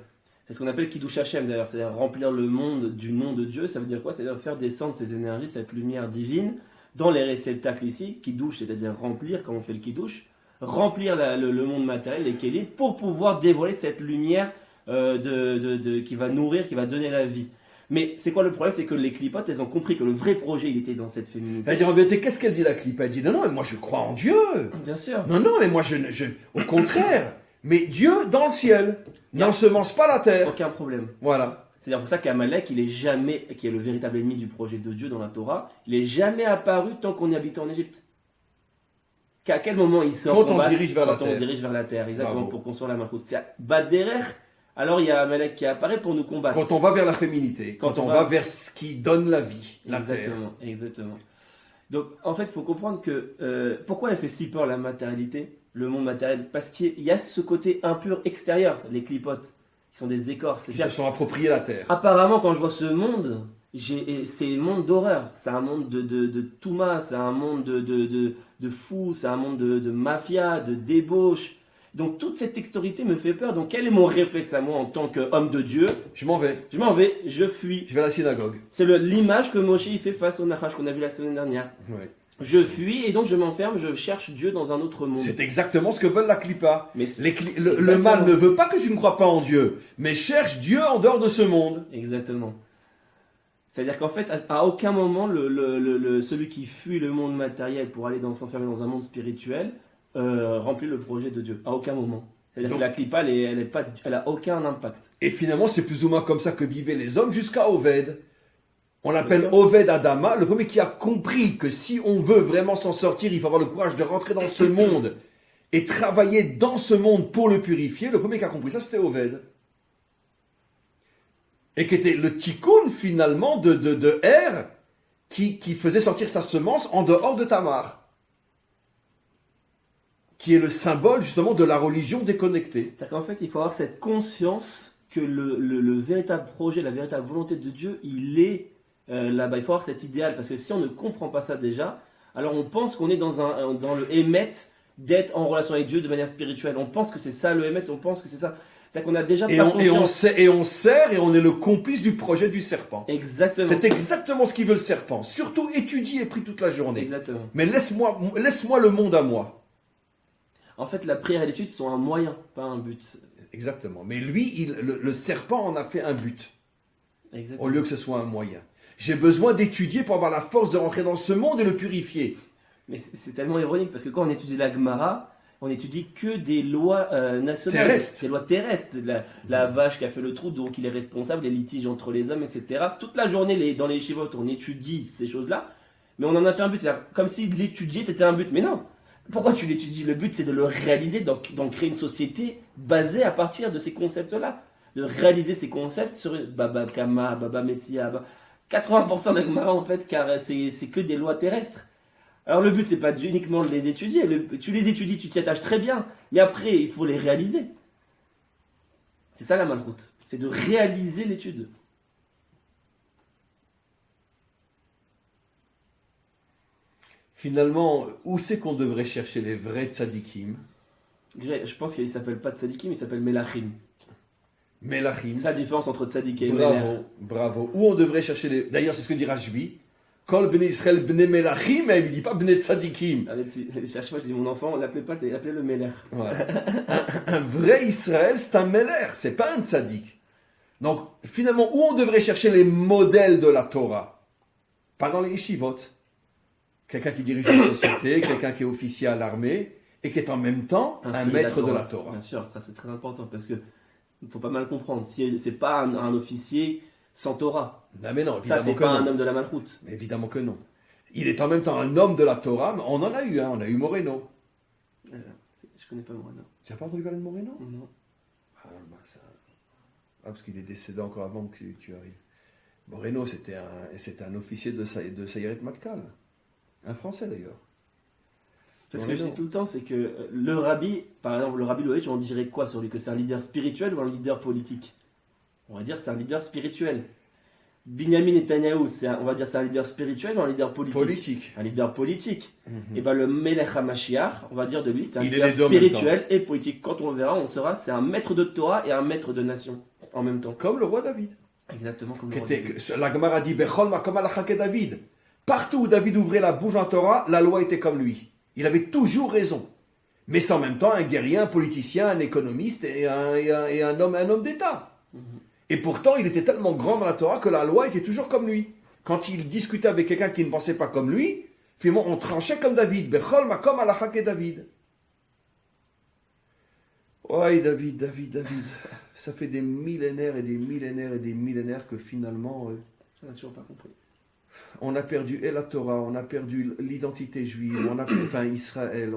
C'est ce qu'on appelle Kiddush Hashem d'ailleurs, c'est-à-dire remplir le monde du nom de Dieu. Ça veut dire quoi? C'est-à-dire faire descendre ces énergies, cette lumière divine, dans les réceptacles ici, kiddush, c'est-à-dire remplir, quand on fait le kiddush, remplir le monde matériel, les kélim, pour pouvoir dévoiler cette lumière qui va nourrir, qui va donner la vie. Mais c'est quoi le problème? C'est que les clipotes, elles ont compris que le vrai projet, il était dans cette féminité. Elle dit en vérité, qu'est-ce qu'elle dit la clip? Elle dit non, non, mais moi je crois en Dieu. Bien sûr. Non, non, mais moi au contraire. Mais Dieu dans le ciel n'ensemence pas la terre. Aucun problème. Voilà. C'est pour ça qu'Amalek, il est jamais, qui est le véritable ennemi du projet de Dieu dans la Torah, il est jamais apparu tant qu'on y habitait en Égypte. Qu'à quel moment il sort? Quand on se dirige vers la terre. Quand on se dirige vers la terre, exactement, Bravo. pour construire la Malchut. C'est Baderer. Alors il y a Amalek qui apparaît pour nous combattre. Quand on va vers la féminité, quand on va vers ce qui donne la vie, la terre. Exactement, exactement. Donc en fait, il faut comprendre que pourquoi elle fait si peur la matérialité, le monde matériel? Parce qu'il y a ce côté impur extérieur, les clipotes, qui sont des écorces. Qui se sont appropriés la terre. Apparemment, quand je vois ce monde, c'est un monde d'horreur. C'est un monde de Touma, c'est un monde de fous, c'est un monde de mafia, de débauche. Donc toute cette extérité me fait peur. Donc quel est mon réflexe à moi en tant qu'homme de Dieu? Je m'en vais. Je m'en vais, je fuis. Je vais à la synagogue. C'est l'image que Moshe il fait face au Nachash qu'on a vu la semaine dernière. Ouais. Je fuis et donc je m'enferme, je cherche Dieu dans un autre monde. C'est exactement ce que veulent la clipa. Mais Le mal ne veut pas que tu ne crois pas en Dieu, mais cherche Dieu en dehors de ce monde. Exactement. C'est-à-dire qu'en fait, à aucun moment, celui qui fuit le monde matériel pour aller s'enfermer dans un monde spirituel remplit le projet de Dieu. À aucun moment. C'est-à-dire que la clipa, elle a aucun impact. Et finalement, c'est plus ou moins comme ça que vivaient les hommes jusqu'à Oved. On l'appelle Oved Adama, le premier qui a compris que si on veut vraiment s'en sortir, il faut avoir le courage de rentrer dans ce monde et travailler dans ce monde pour le purifier. Le premier qui a compris ça, c'était Oved. Et qui était le tikkun finalement de Er, qui faisait sortir sa semence en dehors de Tamar. Qui est le symbole justement de la religion déconnectée. C'est-à-dire qu'en fait, il faut avoir cette conscience que le véritable projet, la véritable volonté de Dieu, il est là-bas. Il faut avoir cet idéal, parce que si on ne comprend pas ça déjà, alors on pense qu'on est dans le émet d'être en relation avec Dieu de manière spirituelle. On pense que c'est ça le émet, on pense que c'est ça. C'est-à-dire qu'on a déjà pas conscience. Et on sert et on est le complice du projet du serpent. Exactement. C'est exactement ce qu'il veut le serpent. Surtout étudier et prie toute la journée. Exactement. Mais laisse-moi le monde à moi. En fait, la prière et l'étude sont un moyen, pas un but. Exactement. Mais lui, le serpent en a fait un but. Exactement. Au lieu que ce soit un moyen. J'ai besoin d'étudier pour avoir la force de rentrer dans ce monde et le purifier. Mais c'est tellement ironique, parce que quand on étudie la Gemara, on étudie que des lois nationales. Terrestres. Des lois terrestres. La vache qui a fait le trou, donc il est responsable, les litiges entre les hommes, etc. Toute la journée, dans les shivot, on étudie ces choses-là, mais on en a fait un but. C'est-à-dire, comme si l'étudier, c'était un but. Mais non. Pourquoi tu l'étudies? Le but, c'est de le réaliser, d'en créer une société basée à partir de ces concepts-là. De réaliser ces concepts sur Baba Kama, Baba Metzia, 80% de la Gemara, en fait, car c'est que des lois terrestres. Alors le but, c'est pas uniquement de les étudier. Tu les étudies, tu t'y attaches très bien, mais après, il faut les réaliser. C'est ça la malchoute. C'est de réaliser l'étude. Finalement, où c'est qu'on devrait chercher les vrais tzadikim? Déjà, je pense qu'il ne s'appelle pas tzadikim, il s'appelle Melachim. Melachim. C'est ça la différence entre tzadik et Melech. Bravo. Où on devrait chercher les... D'ailleurs, c'est ce que dit Rashbi. Kol bnei Israël bnei Melachim, mais il ne dit pas bnei tzadikim. À chaque fois, je dis mon enfant, on l'appelait pas, il appelait le Melech. Voilà. Un vrai Israël, c'est un Melech, c'est pas un tzadik. Donc, finalement, où on devrait chercher les modèles de la Torah? Pas dans les yeshivot. Quelqu'un qui dirige une société, quelqu'un qui est officier à l'armée, et qui est en même temps un maître de la Torah. Bien sûr, ça c'est très important, parce que il faut pas mal comprendre. Si c'est pas un officier sans Torah. Non, mais non, ça, c'est pas un homme de la malchoute. Mais évidemment que non. Il est en même temps un homme de la Torah, mais on en a eu, hein, on a eu Moreno. Je connais pas Moreno. Tu n'as pas entendu parler de Moreno? Non. Parce qu'il est décédé encore avant que tu arrives. Moreno, c'était un officier de Sayeret Matkal. Un Français d'ailleurs. C'est ce que je dis tout le temps, c'est que le rabbi, par exemple, le rabbi Loïc, on dirait quoi sur lui? Que c'est un leader spirituel ou un leader politique? On va dire c'est un leader spirituel. Binyamin Netanyahu, on va dire c'est un leader spirituel ou un leader politique? Un leader politique. Mm-hmm. Et bien le Melech HaMashiach, on va dire de lui, c'est un leader spirituel et politique. Quand on le verra, on saura, c'est un maître de Torah et un maître de nation en même temps. Comme le roi David. Exactement comme le roi David. La Gemara dit Bechol Makom Alachake David. Partout où David ouvrait la bouche en Torah, la loi était comme lui. Il avait toujours raison. Mais c'est en même temps un guerrier, un politicien, un économiste et un homme d'État. Et pourtant, il était tellement grand dans la Torah que la loi était toujours comme lui. Quand il discutait avec quelqu'un qui ne pensait pas comme lui, finalement, on tranchait comme David. Bechol makom alachak et David. Ouais, David. Ça fait des millénaires et des millénaires et des millénaires que finalement, On n'a toujours pas compris. on a perdu la Torah, on a perdu l'identité juive, Israël,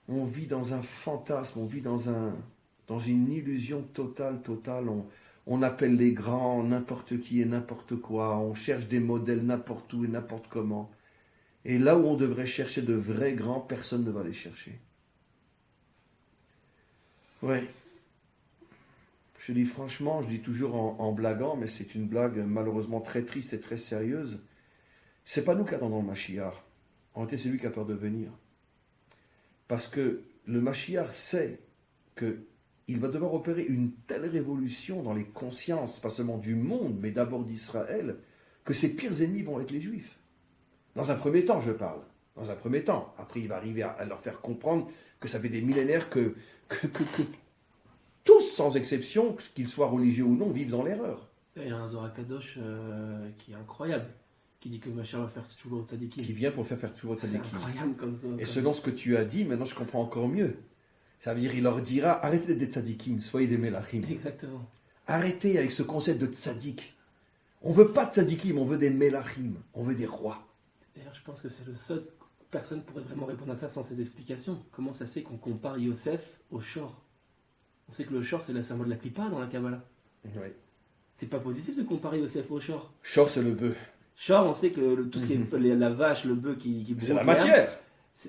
on vit dans un fantasme, on vit dans une illusion totale. On appelle les grands n'importe qui et n'importe quoi, on cherche des modèles n'importe où et n'importe comment. Et là où on devrait chercher de vrais grands, personne ne va les chercher. Ouais. Je dis franchement, je dis toujours en blaguant, mais c'est une blague malheureusement très triste et très sérieuse. C'est pas nous qui attendons le Mashiach. En réalité, c'est lui qui a peur de venir. Parce que le Mashiach sait qu'il va devoir opérer une telle révolution dans les consciences, pas seulement du monde, mais d'abord d'Israël, que ses pires ennemis vont être les Juifs. Dans un premier temps, je parle. Dans un premier temps. Après, il va arriver à leur faire comprendre que ça fait des millénaires que tous, sans exception, qu'ils soient religieux ou non, vivent dans l'erreur. Il y a un Zohar Kadosh qui est incroyable, qui dit que Mashiach va faire Tchouva au Tzadikim. Qui vient pour faire Tchouva au Tzadikim. C'est incroyable comme ça. Et selon ce que tu as dit, maintenant je comprends encore mieux. Ça veut dire, il leur dira, arrêtez d'être des Tzadikim, soyez des Melachim. Exactement. Arrêtez avec ce concept de Tzadik. On veut pas de Tzadikim, on veut des Melachim, on veut des rois. D'ailleurs, je pense que c'est le seul... Personne ne pourrait vraiment répondre à ça sans ces explications. Comment ça se fait qu'on compare Yosef au Shor? On sait que le Shor, c'est le symbole de la Klippa dans la Kabbalah. Oui. C'est pas positif de comparer Yosef au Shor. Shor, c'est le bœuf. Shor, on sait que tout ce qui est la vache, le bœuf qui broute C'est la l'herbe, matière.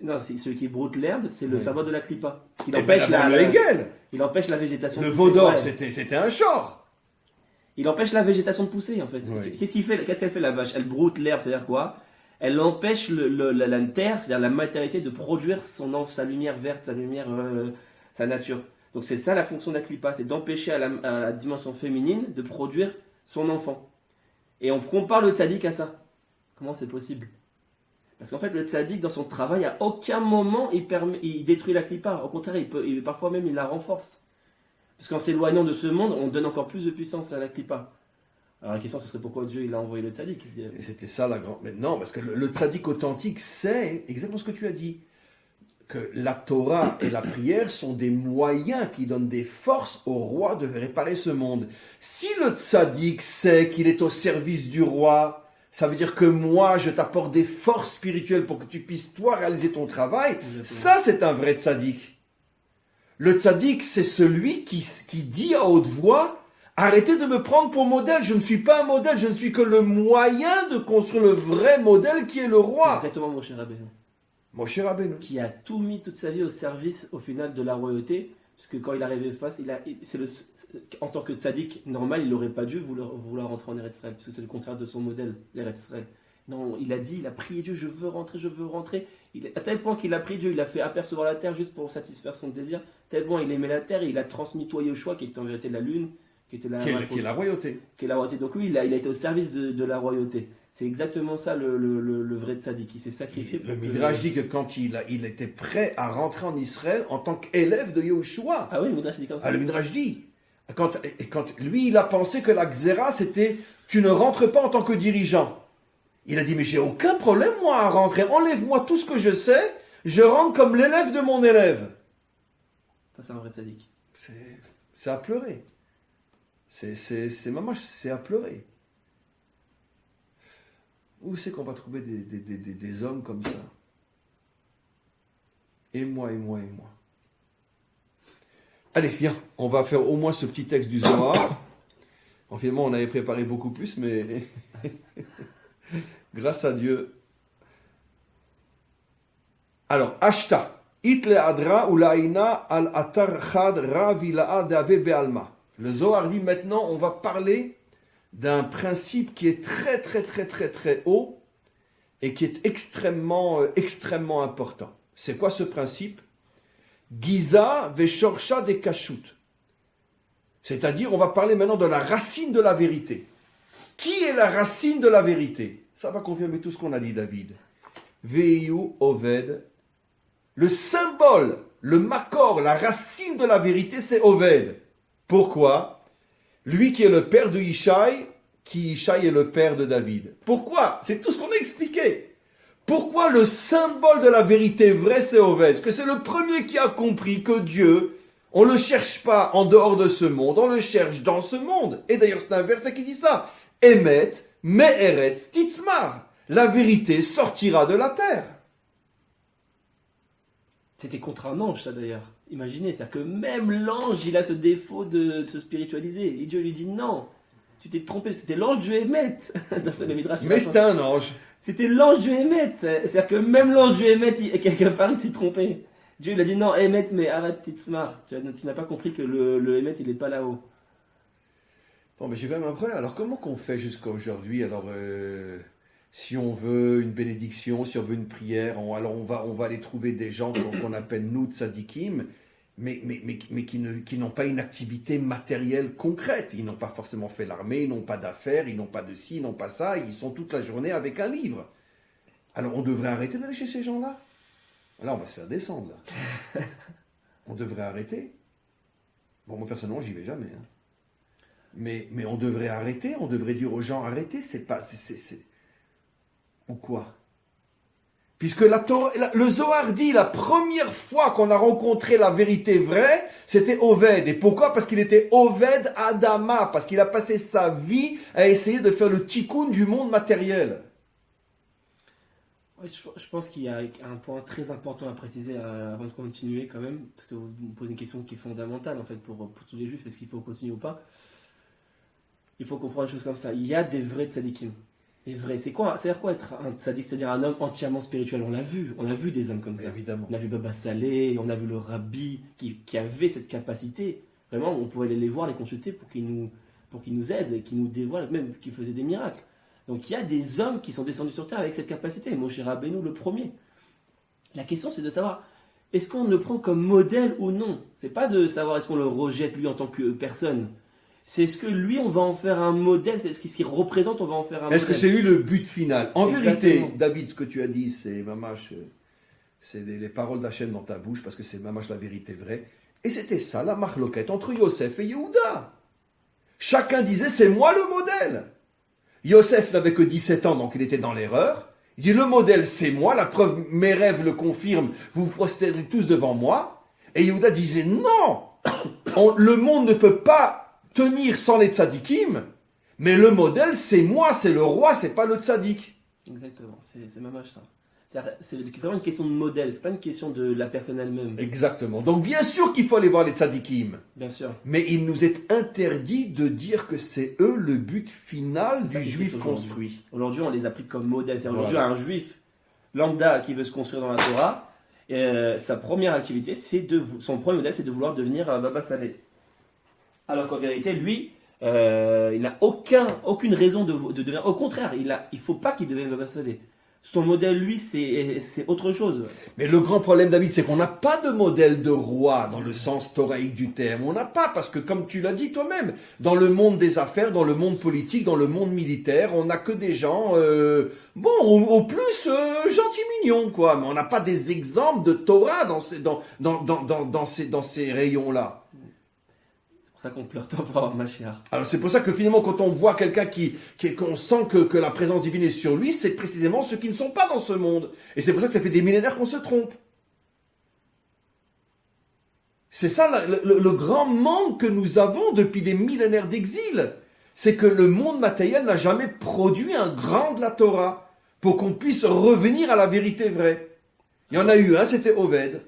Non, c'est celui qui broute l'herbe, c'est le symbole de la Klippa. Il Et empêche le empêche la végétation Le de pousser. veau d'or, Ouais. c'était un Shor. Il empêche la végétation de pousser, en fait. Oui. Qu'est-ce qu'elle fait, la vache? Elle broute l'herbe, c'est-à-dire quoi? Elle empêche la terre, c'est-à-dire la matérialité, de produire sa lumière verte, sa nature. Donc c'est ça la fonction de la Klippa, c'est d'empêcher à la dimension féminine de produire son enfant. Et on compare le tzaddik à ça. Comment c'est possible? Parce qu'en fait, le tzaddik, dans son travail, à aucun moment il détruit la Klippa. Au contraire, parfois même il la renforce. Parce qu'en s'éloignant de ce monde, on donne encore plus de puissance à la Klippa. Alors la question, ce serait pourquoi Dieu il a envoyé le tzaddik. Et c'était ça la grande... Mais non, parce que le tzaddik authentique, c'est exactement ce que tu as dit. Que la Torah et la prière sont des moyens qui donnent des forces au roi de réparer ce monde. Si le tzaddik sait qu'il est au service du roi, ça veut dire que moi, je t'apporte des forces spirituelles pour que tu puisses, toi, réaliser ton travail. Exactement. Ça, c'est un vrai tzaddik. Le tzaddik, c'est celui qui dit à haute voix, arrêtez de me prendre pour modèle, je ne suis pas un modèle, je ne suis que le moyen de construire le vrai modèle qui est le C'est roi. exactement Moshe Rabbeinu. Moshe Rabbeinu. Qui a tout mis toute sa vie au service, au final, de la royauté. Parce que quand il arrivait face, en tant que tzaddik normal, il n'aurait pas dû vouloir rentrer en Eretz Israël, parce que c'est le contraire de son modèle, l'Eretz Israël. Non, il a prié Dieu, je veux rentrer. À tel point qu'il a prié Dieu, il a fait apercevoir la terre juste pour satisfaire son désir. Tel point il aimait la terre, et il a transmis toi Yoshua, qui était en vérité la lune, qui est la royauté. Donc lui, il a été au service de la royauté. C'est exactement ça le vrai tzaddik, qui s'est sacrifié. Le Midrash dit que quand il était prêt à rentrer en Israël en tant qu'élève de Yahushua. Ah oui, le Midrash dit comme ça. Le Midrash dit. Quand lui, il a pensé que la Xéra, c'était « tu ne rentres pas en tant que dirigeant ». Il a dit « mais j'ai aucun problème, moi, à rentrer. Enlève-moi tout ce que je sais, je rentre comme l'élève de mon élève. » Ça, c'est un vrai tzaddik. C'est à pleurer. C'est à pleurer. Où c'est qu'on va trouver des hommes comme ça? Et moi. Allez, viens, on va faire au moins ce petit texte du Zohar. Finalement, on avait préparé beaucoup plus, mais grâce à Dieu. Alors, Ashta. Itle adra ou laïna al atar chad ravila ave be'alma. Le Zohar dit maintenant, on va parler d'un principe qui est très haut et qui est extrêmement important. C'est quoi ce principe? Giza veshorsha de kashut. C'est-à-dire, on va parler maintenant de la racine de la vérité. qui est la racine de la vérité? Ça va confirmer tout ce qu'on a dit, David. Veiu Oved. Le symbole, le makor, la racine de la vérité, c'est Oved. Pourquoi? Lui qui est le père de Yishai, qui Yishai est le père de David. Pourquoi? C'est tout ce qu'on a expliqué. Pourquoi le symbole de la vérité vraie, c'est Oved? Parce que c'est le premier qui a compris que Dieu, on ne le cherche pas en dehors de ce monde, on le cherche dans ce monde. Et d'ailleurs, c'est un verset qui dit ça. Emet, me'eretz, titzmar. La vérité sortira de la terre. C'était contre un ange, ça d'ailleurs. Imaginez, c'est-à-dire que même l'ange, il a ce défaut de se spiritualiser. Et Dieu lui dit non, tu t'es trompé, c'était l'ange du Hémet. Dans le Midrash, Mais c'était un ange. C'était l'ange du Hémet. C'est-à-dire que même l'ange du Hémet, quelque part, il s'est trompé. Dieu il a dit non, Hémet, mais arrête, titzmar. Tu n'as pas compris que le Hémet, il n'est pas là-haut. Bon, mais j'ai quand même un problème. Alors, comment qu'on fait jusqu'à aujourd'hui? Alors, si on veut une bénédiction, si on veut une prière, on va aller trouver des gens qu'on appelle nous tzadikim, mais qui n'ont pas une activité matérielle concrète. Ils n'ont pas forcément fait l'armée, ils n'ont pas d'affaires, ils n'ont pas de ci, ils n'ont pas ça, ils sont toute la journée avec un livre. Alors, on devrait arrêter d'aller chez ces gens-là. Là, on va se faire descendre, là. On devrait arrêter. Bon, moi, personnellement, j'y vais jamais. Hein. Mais on devrait arrêter, on devrait dire aux gens, arrêtez, c'est pas... Ou quoi? Puisque le Zohar dit, la première fois qu'on a rencontré la vérité vraie, c'était Oved. Et pourquoi? Parce qu'il était Oved Adama, parce qu'il a passé sa vie à essayer de faire le tikkun du monde matériel. Oui, je pense qu'il y a un point très important à préciser avant de continuer quand même, parce que vous me posez une question qui est fondamentale en fait pour tous les juifs, est-ce qu'il faut continuer ou pas? Il faut comprendre une chose comme ça, il y a des vrais tzadikim. Les vrais, c'est-à-dire quoi être un tzadik? C'est-à-dire un homme entièrement spirituel, on a vu des hommes comme ça. Évidemment. On a vu Baba Saleh, on a vu le rabbi qui avait cette capacité, vraiment on pouvait aller les voir, les consulter pour qu'ils nous aident, qu'ils nous dévoilent, même qu'ils faisaient des miracles. Donc il y a des hommes qui sont descendus sur terre avec cette capacité. Moshe Rabbeinu le premier. La question c'est de savoir, est-ce qu'on le prend comme modèle ou non? C'est pas de savoir est-ce qu'on le rejette lui en tant que personne. C'est est-ce que lui on va en faire un modèle, c'est ce qu'il représente, on va en faire un modèle. Est-ce que c'est lui le but final? En Exactement. vérité, David, ce que tu as dit, c'est mamash, c'est les paroles d'Hachem dans ta bouche, parce que c'est mamash la vérité vraie. Et c'était ça la marloquette entre Yosef et Yehuda. Chacun disait c'est moi le modèle. Yosef n'avait que 17 ans, donc il était dans l'erreur. Il dit, le modèle, c'est moi, la preuve, mes rêves le confirment, vous vous prosternez tous devant moi. Et Yehuda disait, non, le monde ne peut pas tenir sans les tzadikim, mais le modèle, c'est moi, c'est le roi, c'est pas le tzadik. Exactement, c'est mamash ça. C'est vraiment une question de modèle, c'est pas une question de la personne elle-même. Exactement. Donc bien sûr qu'il faut aller voir les tzadikim. Bien sûr. Mais il nous est interdit de dire que c'est eux le but final du juif construit. Aujourd'hui, on les applique comme modèle. Aujourd'hui, un juif lambda qui veut se construire dans la Torah, sa première activité, son premier modèle, c'est de vouloir devenir Baba Saleh. Alors qu'en vérité, lui, il n'a aucune raison de devenir. Au contraire, il ne faut pas qu'il devienne Baba Saleh. Son modèle, lui, c'est autre chose. Mais le grand problème, David, c'est qu'on n'a pas de modèle de roi dans le sens thoraïque du terme. On n'a pas, parce que comme tu l'as dit toi-même, dans le monde des affaires, dans le monde politique, dans le monde militaire, on n'a que des gens, au plus gentils, mignons, quoi. Mais on n'a pas des exemples de Torah dans ces rayons-là. C'est pour ça qu'on pleure tant pour avoir Mashiach. Alors c'est pour ça que finalement quand on voit quelqu'un qu'on sent que la présence divine est sur lui, c'est précisément ceux qui ne sont pas dans ce monde. Et c'est pour ça que ça fait des millénaires qu'on se trompe. C'est ça le grand manque que nous avons depuis des millénaires d'exil. C'est que le monde matériel n'a jamais produit un grand de la Torah pour qu'on puisse revenir à la vérité vraie. Il y en a eu un, c'était Oved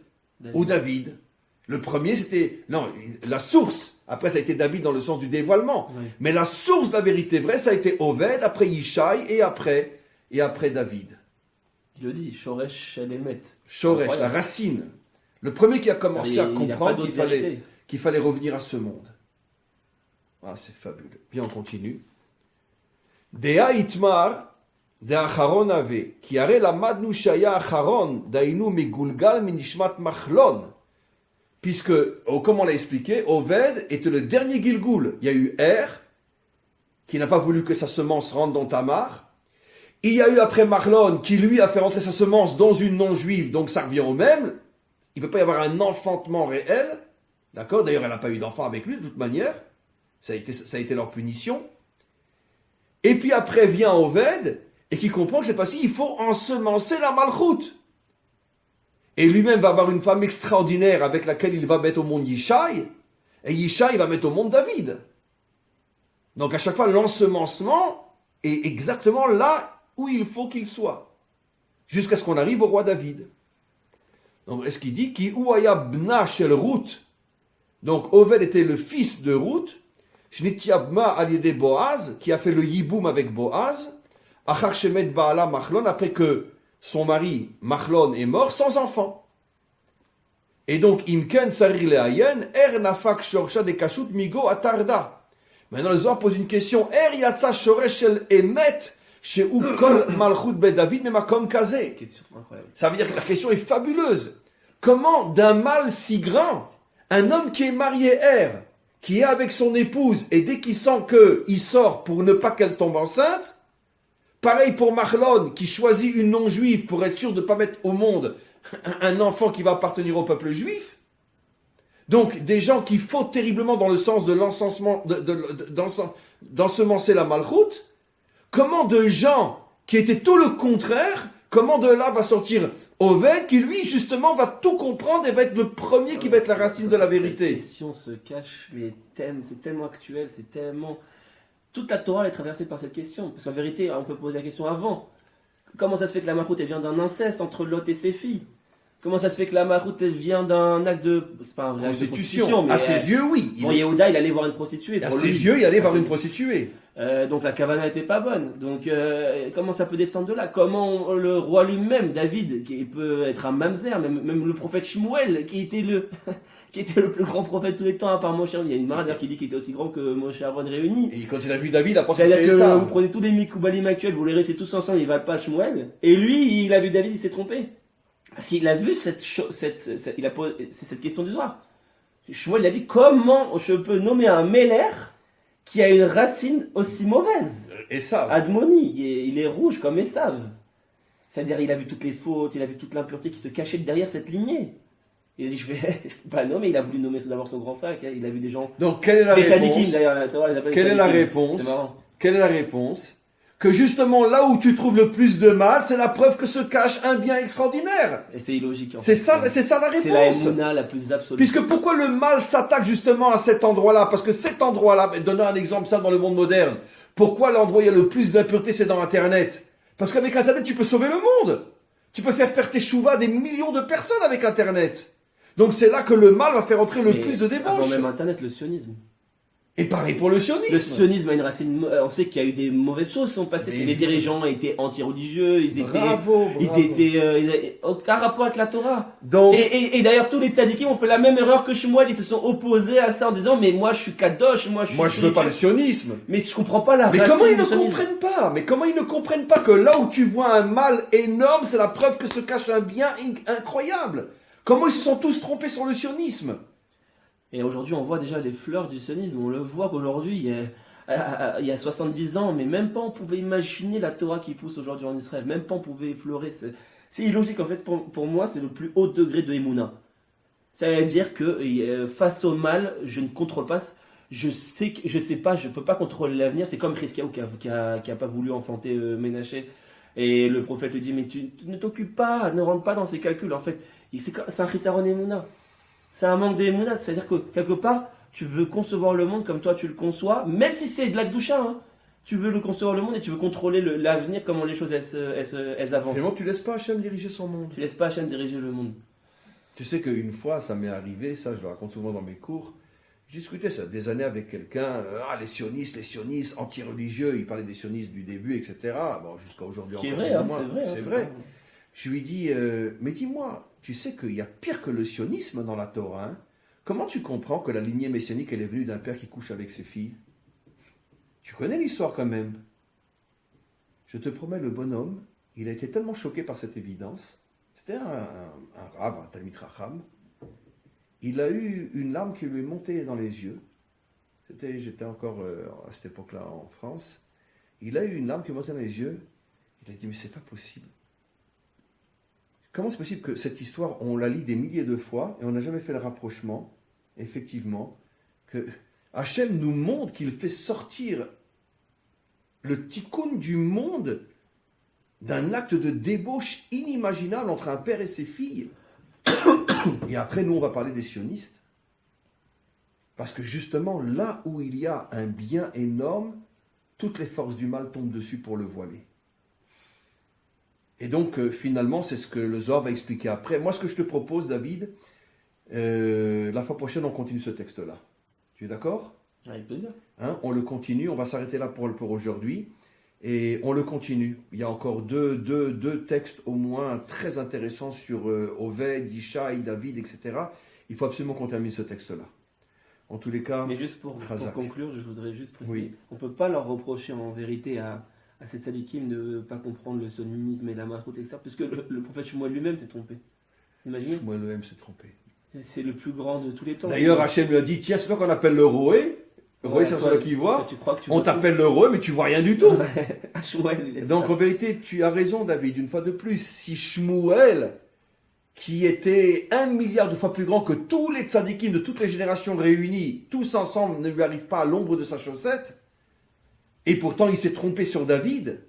ou David. Le premier, c'était... Non, la source. Après, ça a été David dans le sens du dévoilement. Oui. Mais la source de la vérité vraie, ça a été Oved, après Yishai et après David. Il le dit, Shoresh Shelemet. Shoresh, la racine. Le premier qui a commencé à comprendre qu'il fallait revenir à ce monde. Ah, c'est fabuleux. Bien, on continue. Dea itmar de acharon ave, ki are lamadnu shaya acharon, dainu megulgal minishmat machlon. Puisque, comme on l'a expliqué, Oved était le dernier Gilgoul. Il y a eu Er, qui n'a pas voulu que sa semence rentre dans Tamar. Il y a eu après Mahlon, qui lui a fait rentrer sa semence dans une non-juive, donc ça revient au même. Il ne peut pas y avoir un enfantement réel. D'accord? D'ailleurs, elle n'a pas eu d'enfant avec lui, de toute manière. Ça a été leur punition. Et puis après vient Oved, et qui comprend que cette fois-ci, il faut ensemencer la malchoute. Et lui-même va avoir une femme extraordinaire avec laquelle il va mettre au monde Yishai, et Yishai va mettre au monde David. Donc à chaque fois, l'ensemencement est exactement là où il faut qu'il soit, jusqu'à ce qu'on arrive au roi David. Donc est-ce qu'il dit Ki ouaya bna shel Ruth. Donc Oved était le fils de Ruth, Shnitiabma aliede Boaz, qui a fait le yiboum avec Boaz, Achar shemet baala Machlon, après que son mari Machlon est mort sans enfant. Et donc imken sarir leayen nafak shorsha de kashut migo atarda. Maintenant le Zohar pose une question. Yatsa shoresh shel emet sheu kol malchut be David memakom kazeh. Ça veut dire que la question est fabuleuse. Comment d'un mal si grand, un homme qui est marié qui est avec son épouse, et dès qu'il sent qu'il sort pour ne pas qu'elle tombe enceinte, pareil pour Machlon, qui choisit une non-juive pour être sûr de ne pas mettre au monde un enfant qui va appartenir au peuple juif. Donc, des gens qui fautent terriblement dans le sens de l'encensement, d'ensemencer la malchoute. Comment de gens qui étaient tout le contraire, comment de là va sortir Oved, qui lui, justement, va tout comprendre et va être le premier qui va être la racine de la vérité. Cette question se cache les thèmes, c'est tellement actuel, c'est tellement... Toute la Torah est traversée par cette question. Parce qu'en vérité, on peut poser la question avant. Comment ça se fait que la malchoute, elle vient d'un inceste entre Lot et ses filles? Comment ça se fait que la malchoute, elle vient d'un acte de... C'est pas un vrai acte de prostitution, mais... À ses yeux, oui. Bon, Yehuda, il allait voir une prostituée. À ses yeux, il allait voir une prostituée. Donc la kavana n'était pas bonne. Donc comment ça peut descendre de là? Comment le roi lui-même, David, qui peut être un mamzer, même le prophète Shmuel, qui était le plus grand prophète de tous les temps, à part Moshe. Il y a une marade qui dit qu'il était aussi grand que Moshe Aaron réunis. Et quand il a vu David, il a pensé que c'était ça. Vous prenez tous les Mikoubalim actuels, vous les laissez tous ensemble, ils valent pas Shmuel. Et lui, il a vu David, il s'est trompé. Parce qu'il a vu cette question du Zohar. Shmuel, il a dit, comment je peux nommer un Meller qui a une racine aussi mauvaise? Esav. Admoni, il est rouge comme Esav. C'est-à-dire, il a vu toutes les fautes, il a vu toute l'impureté qui se cachait derrière cette lignée. Il a dit, je peux pas nommer, il a voulu nommer d'abord son grand frère, il a vu des gens... Donc, quelle est la réponse? Quelle est la réponse? C'est marrant. Quelle est la réponse? Que justement, là où tu trouves le plus de mal, c'est la preuve que se cache un bien extraordinaire. Et c'est illogique. C'est ça la réponse. C'est la émouna la plus absolue. Puisque pourquoi le mal s'attaque justement à cet endroit-là? Parce que cet endroit-là, donnons un exemple ça dans le monde moderne. Pourquoi l'endroit où il y a le plus d'impureté, c'est dans Internet? Parce qu'avec Internet, tu peux sauver le monde. Tu peux faire tes chouvas des millions de personnes avec Internet. Donc c'est là que le mal va faire entrer le plus de débauche. Avant même Internet, le sionisme. Et pareil pour le sionisme. Le sionisme a une racine. On sait qu'il y a eu des mauvaises choses qui sont passées. Les dirigeants étaient anti-religieux, ils étaient aucun rapport avec la Torah. Donc, et d'ailleurs, tous les tzadikim ont fait la même erreur que Shmuel. Ils se sont opposés à ça en disant, mais moi je suis kadosh, moi je veux pas le sionisme. Mais je comprends pas la racine. Mais comment ils ne comprennent pas? Mais comment ils ne comprennent pas que là où tu vois un mal énorme, c'est la preuve que se cache un bien incroyable? Comment ils se sont tous trompés sur le sionisme? Et aujourd'hui, on voit déjà les fleurs du sionisme. On le voit qu'aujourd'hui, il y a 70 ans, mais même pas on pouvait imaginer la Torah qui pousse aujourd'hui en Israël. Même pas on pouvait effleurer. C'est illogique. En fait, pour moi, c'est le plus haut degré de Emouna. Ça veut dire que face au mal, je ne contrôle pas. Je peux pas contrôler l'avenir. C'est comme Chizkiyahu qui a pas voulu enfanter Ménaché. Et le prophète lui dit, mais tu ne t'occupes pas, ne rentre pas dans ces calculs. En fait, c'est un Chisaron Emouna. C'est un manque d'émouna, c'est-à-dire que quelque part, tu veux concevoir le monde comme toi tu le conçois, même si c'est de la Gdoucha, hein. Tu veux le concevoir le monde et tu veux contrôler l'avenir, comment les choses elles avancent. Finalement, tu laisses pas Hachem diriger son monde. Tu laisses pas Hachem diriger le monde. Tu sais qu'une fois, ça m'est arrivé, ça je le raconte souvent dans mes cours, je discutais ça des années avec quelqu'un, les sionistes, anti-religieux, il parlait des sionistes du début, etc. Bon, jusqu'à aujourd'hui c'est encore. Vrai, hein, c'est vrai. Je lui dis, mais dis-moi, tu sais qu'il y a pire que le sionisme dans la Torah, hein? Comment tu comprends que la lignée messianique, elle est venue d'un père qui couche avec ses filles? Tu connais l'histoire quand même. Je te promets, le bonhomme, il a été tellement choqué par cette évidence. C'était un rave, un Talmid Racham. Il a eu une larme qui lui est montée dans les yeux. J'étais encore à cette époque-là en France. Il a eu une larme qui est montée dans les yeux. Il a dit, mais c'est pas possible. Comment c'est possible que cette histoire, on la lit des milliers de fois et on n'a jamais fait le rapprochement, effectivement, que Hachem nous montre qu'il fait sortir le tikkun du monde d'un acte de débauche inimaginable entre un père et ses filles. Et après, nous, on va parler des sionistes. Parce que justement, là où il y a un bien énorme, toutes les forces du mal tombent dessus pour le voiler. Et donc, finalement, c'est ce que le Zohar va expliquer après. Moi, ce que je te propose, David, la fois prochaine, on continue ce texte-là. Tu es d'accord ? Avec plaisir. Hein, on le continue, on va s'arrêter là pour aujourd'hui. Et on le continue. Il y a encore deux textes au moins très intéressants sur Oved, Ishaï, David, etc. Il faut absolument qu'on termine ce texte-là. En tous les cas, mais juste pour conclure, je voudrais juste préciser, oui. On ne peut pas leur reprocher en vérité à ces tzadikim de ne pas comprendre le sionisme et la malchoute, etc. Puisque le prophète Shmuel lui-même s'est trompé. Vous imaginez ? Shmuel lui-même s'est trompé. C'est le plus grand de tous les temps. D'ailleurs, Hachem lui a dit, tiens, c'est toi qu'on appelle le Roé. Le Roé, c'est celui qui voit. On t'appelle le Roé, mais tu vois rien du tout. Donc en vérité, tu as raison, David, une fois de plus. Si Shmuel, qui était 1 milliard de fois plus grand que tous les tzadikim de toutes les générations réunies, tous ensemble ne lui arrivent pas à l'ombre de sa chaussette, et pourtant il s'est trompé sur David,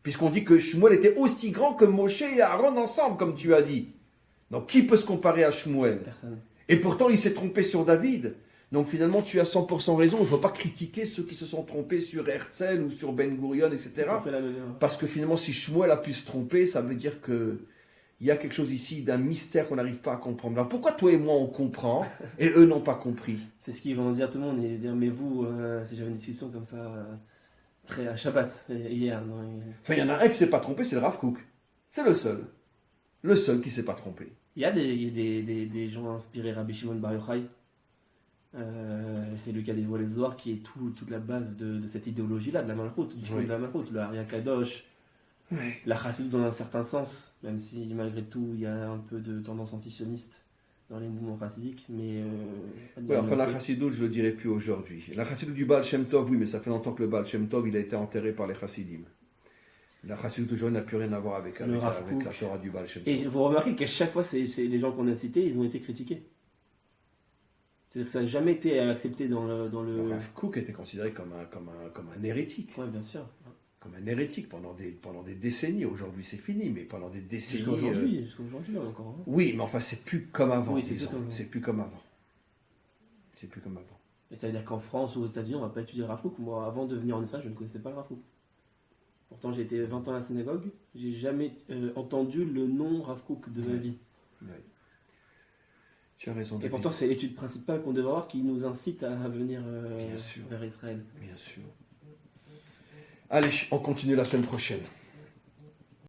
puisqu'on dit que Shmuel était aussi grand que Moshe et Aaron ensemble, comme tu as dit. Donc qui peut se comparer à Shmuel ? Personne. Et pourtant il s'est trompé sur David. Donc finalement tu as 100% raison, il ne faut pas critiquer ceux qui se sont trompés sur Herzl ou sur Ben Gurion, etc. Parce que finalement si Shmuel a pu se tromper, ça veut dire que il y a quelque chose ici d'un mystère qu'on n'arrive pas à comprendre. Alors pourquoi toi et moi on comprend et eux n'ont pas compris ? C'est ce qu'ils vont dire tout le monde, et dire mais vous, si j'avais une discussion comme ça, très à Shabbat, hier. Enfin il y en a un qui ne s'est pas trompé, c'est le Rav Kook. C'est le seul. Le seul qui ne s'est pas trompé. Il y a des gens inspirés, Rabbi Shimon Bar Yochai. C'est lui qui a dévoilé le Zohar, qui est toute la base de cette idéologie-là, de la malchoute, de la malchoute, le Arya Kadosh. Oui. La chassidut dans un certain sens, même si malgré tout il y a un peu de tendance antisioniste dans les mouvements chassidiques, mais... enfin la chassidut, je ne le dirai plus aujourd'hui. La chassidut du Baal Shem Tov, oui, mais ça fait longtemps que le Baal Shem Tov, il a été enterré par les chassidim. La chassidut aujourd'hui n'a plus rien à voir avec la Torah du Baal Shem Tov. Et vous remarquez qu'à chaque fois, c'est les gens qu'on a cités, ils ont été critiqués. C'est-à-dire que ça n'a jamais été accepté dans le... Rav Kook était considéré comme un hérétique. Oui, bien sûr. Comme un hérétique pendant des décennies. Aujourd'hui, c'est fini, mais pendant des décennies... Jusqu'à aujourd'hui, encore. Hein. Oui, mais enfin, c'est plus comme avant, oui, c'est plus comme avant. C'est plus comme avant. Et ça veut dire qu'en France ou aux États-Unis, on ne va pas étudier le Rav Kook. Moi, avant de venir en Israël, je ne connaissais pas le Rav Kook. Pourtant, j'ai été 20 ans à la synagogue. J'ai jamais entendu le nom Rav Kook de ma vie. Oui. Tu as raison. Et pourtant, c'est l'étude principale qu'on devrait avoir qui nous incite à venir vers Israël. Bien sûr. Allez, on continue la semaine prochaine.